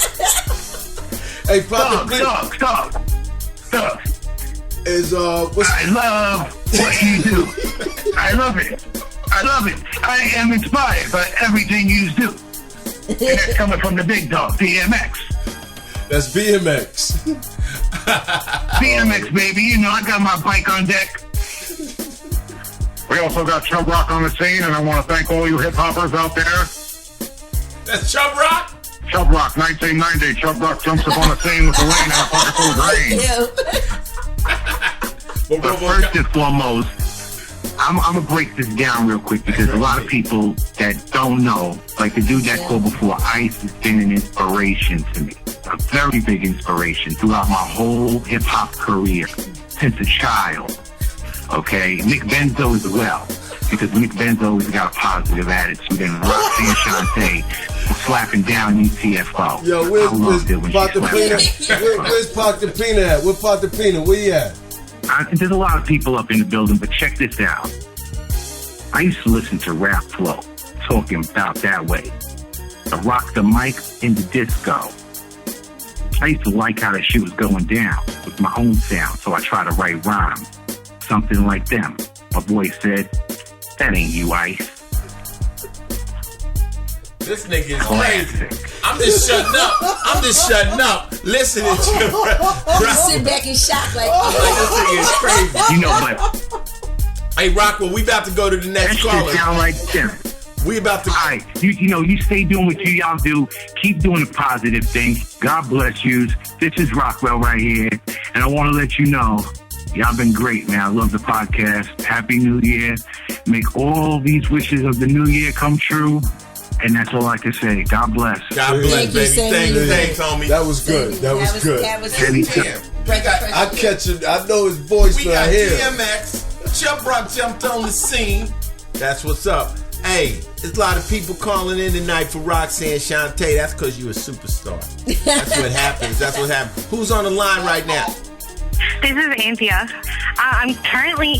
Hey, Dog. Is I love what you do. I love it. I am inspired by everything you do. And that's coming from the big dog, BMX. That's BMX. BMX, baby. You know, I got my bike on deck. We also got Chub Rock on the scene, and I want to thank all you hip-hoppers out there. That's Chub Rock? Chub Rock, 1990. Chub Rock jumps up on the scene with the rain and a pocket full of grain. But first and foremost, I'm going to break this down real quick because a lot of people that don't know, like the dude that called before, Ice has been an inspiration to me. A very big inspiration throughout my whole hip-hop career since a child. Okay? Nick Benzo as well, because Nick Benzo always got a positive attitude, and Roxanne Shante was slapping down UTFO. Yo, where's Pac the Peanut? Where's Pac the Peanut at? Where's Pac the Peanut? Where you at? There's a lot of people up in the building, but check this out. I used to listen to Rap Flow, talking about that way. The rock the mic in the disco. I used to like how that shit was going down with my own sound, so I try to write rhymes. Something like them. My voice said, that ain't you, Ice. This nigga is crazy. I'm just shutting up. Listening to you. I'm sitting back in shock like this nigga is crazy. You know, but hey, Rockwell, we about to go to the next caller. That shit sound like them. We about to. All right, you stay doing what y'all do. Keep doing the positive thing. God bless you. This is Rockwell right here, and I want to let you know, y'all been great, man. I love the podcast. Happy New Year. Make all these wishes of the new year come true. And that's all I can say. God bless. God bless, baby. Thanks, homie. That was good. That was good. That was Anytime. I catch it. I know his voice We when got I hear. DMX. Chub Rock jumped on the scene. That's what's up. Hey, there's a lot of people calling in tonight for Roxanne Shante. That's because you're a superstar. That's what happens. Who's on the line right now? This is Anthea. I'm currently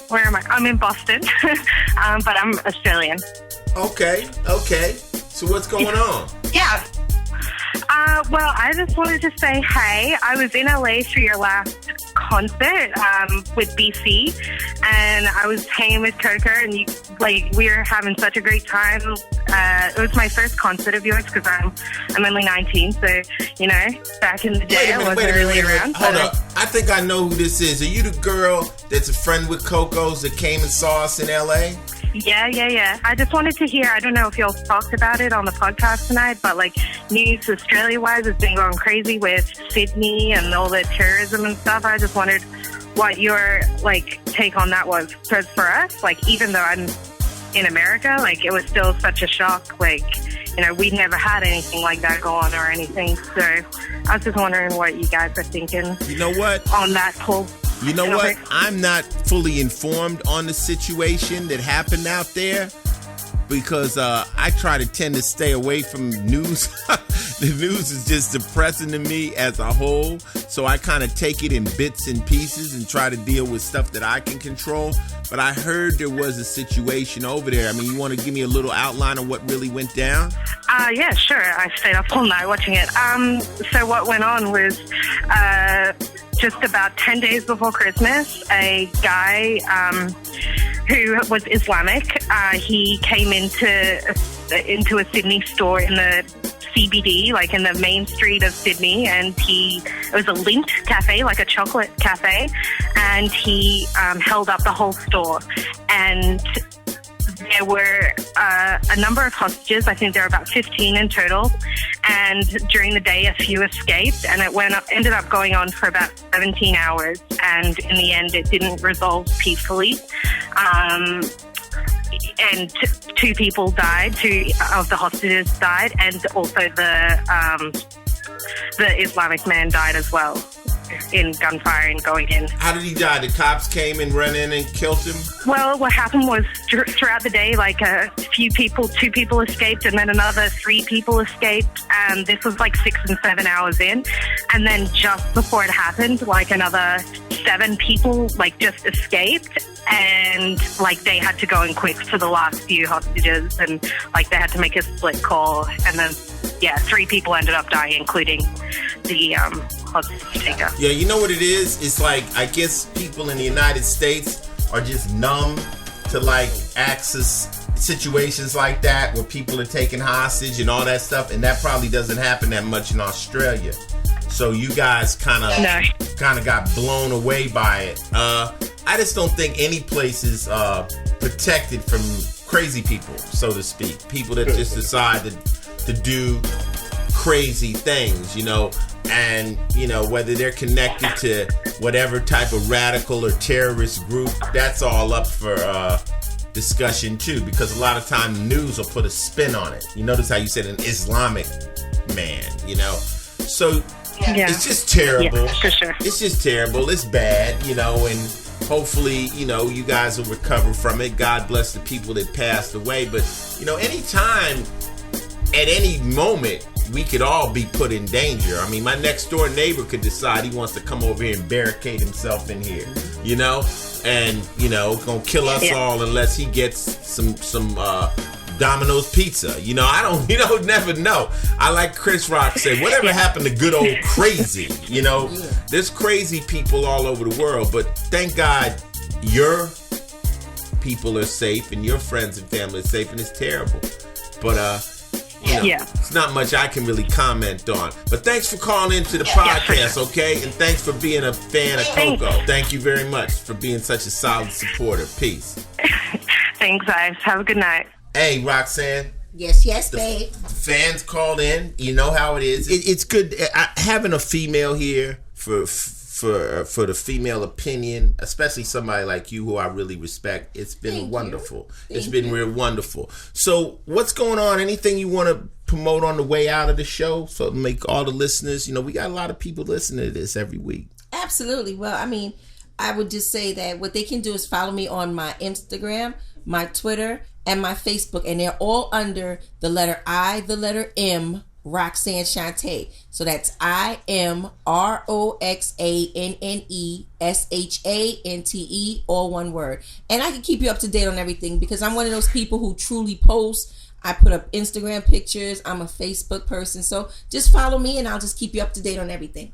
where am I? I'm in Boston, but I'm Australian. Okay. So what's going on? Yeah. Well, I just wanted to say, hey, I was in LA for your last concert with BC, and I was hanging with Coco, and we were having such a great time. It was my first concert of yours because I'm only 19, so back in the day I wasn't really around. Hold up, I think I know who this is. Are you the girl that's a friend with Coco's that came and saw us in LA? Yeah. I just wanted to hear, I don't know if y'all talked about it on the podcast tonight, but news Australia-wise has been going crazy with Sydney and all the tourism and stuff. I just wondered what your take on that was. Because for us, even though I'm in America, it was still such a shock. We'd never had anything like that go on or anything. So I was just wondering what you guys are thinking. You know what? On that whole... You know what? I'm not fully informed on the situation that happened out there because I try to tend to stay away from news. The news is just depressing to me as a whole. So I kind of take it in bits and pieces and try to deal with stuff that I can control. But I heard there was a situation over there. I mean, you want to give me a little outline of what really went down? Yeah, sure. I stayed up all night watching it. So what went on was... just about 10 days before Christmas, a guy who was Islamic, he came into a Sydney store in the CBD, in the main street of Sydney, and it was a Lindt cafe, a chocolate cafe, and he held up the whole store. And there were a number of hostages. I think there were about 15 in total. And during the day, a few escaped, and it ended up going on for about 17 hours. And in the end, it didn't resolve peacefully. And two people died. Two of the hostages died, and also the Islamic man died as well in gunfire and going in. How did he die? The cops came and ran in and killed him? Well, what happened was throughout the day, two people escaped, and then another 3 people escaped, and this was 6 and 7 hours in. And then just before it happened, another 7 people just escaped, and they had to go in quick for the last few hostages, and they had to make a split call, and then yeah, 3 people ended up dying, including the taker. Yeah, you know what it is? It's like, I guess people in the United States are just numb to like access situations like that where people are taken hostage and all that stuff, and that probably doesn't happen that much in Australia. So you guys kind of got blown away by it. I just don't think any place is protected from crazy people, so to speak. People that just decide to do crazy things, you know, and, you know, whether they're connected to whatever type of radical or terrorist group, that's all up for discussion too, because a lot of time the news will put a spin on it. You notice how you said an Islamic man, you know? So it's just terrible. Yeah, for sure. It's just terrible. It's bad, you know, and hopefully, you know, you guys will recover from it. God bless the people that passed away. But, you know, anytime, at any moment, we could all be put in danger. I mean, my next door neighbor could decide he wants to come over here and barricade himself in here, you know, and, you know, gonna kill us all unless he gets some Domino's pizza. You know, never know. I like Chris Rock said, whatever happened to good old crazy? You know, there's crazy people all over the world, but thank God your people are safe and your friends and family are safe, and it's terrible. But, you know, it's not much I can really comment on. But thanks for calling into the podcast, okay? And thanks for being a fan of Coco. Thank you very much for being such a solid supporter. Peace. Thanks, guys. Have a good night. Hey, Roxanne. Yes, babe. The fans called in. You know how it is. It's good having a female here for the female opinion, especially somebody like you who I really respect. It's been wonderful. It's been real wonderful. So what's going on? Anything you want to promote on the way out of the show? So to make all the listeners, you know, we got a lot of people listening to this every week. Absolutely. Well, I mean, I would just say that what they can do is follow me on my Instagram, my Twitter, and my Facebook, and they're all under the letter I, the letter M, Roxanne Shante. So that's IMROXANNESHANTE, all one word. And I can keep you up to date on everything because I'm one of those people who truly post. I put up Instagram pictures. I'm a Facebook person. So just follow me and I'll just keep you up to date on everything.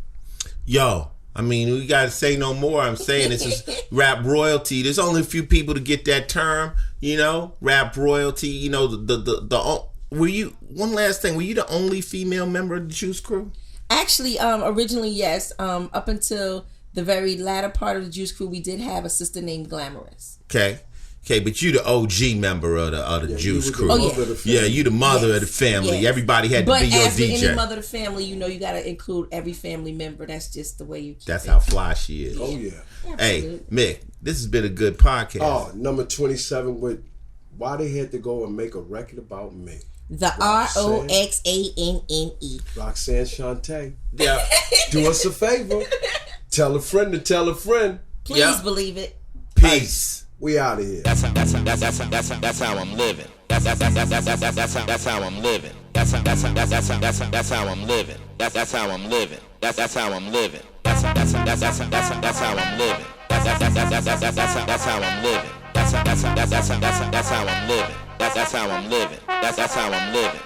Yo, I mean, we got to say no more. I'm saying this is rap royalty. There's only a few people to get that term, you know, rap royalty. You know, were you, one last thing, were you the only female member of the Juice Crew? Actually, originally, yes. Up until the very latter part of the Juice Crew, we did have a sister named Glamorous. Okay, but you the OG member of the Juice Crew. You the mother of the family. Yes. Everybody had to be your DJ. But as any mother of the family, you know, you got to include every family member. That's just the way you keep That's it. how fly she is. Oh, yeah. Hey, Mick, this has been a good podcast. Oh, number 27 with why they had to go and make a record about me. The ROXANNE. Roxanne Shante. Yeah. Do us a favor. Tell a friend to tell a friend. Please believe it. Peace. We out of here. That's how I'm living. That's how I'm living. That's how I'm living. That's how I'm living. That's how I'm living. That's how I'm living. That's how I'm living. That's how I'm living. That's how I'm living. That's how I'm living. That's how I'm living. That's how I'm living. That's how I'm living.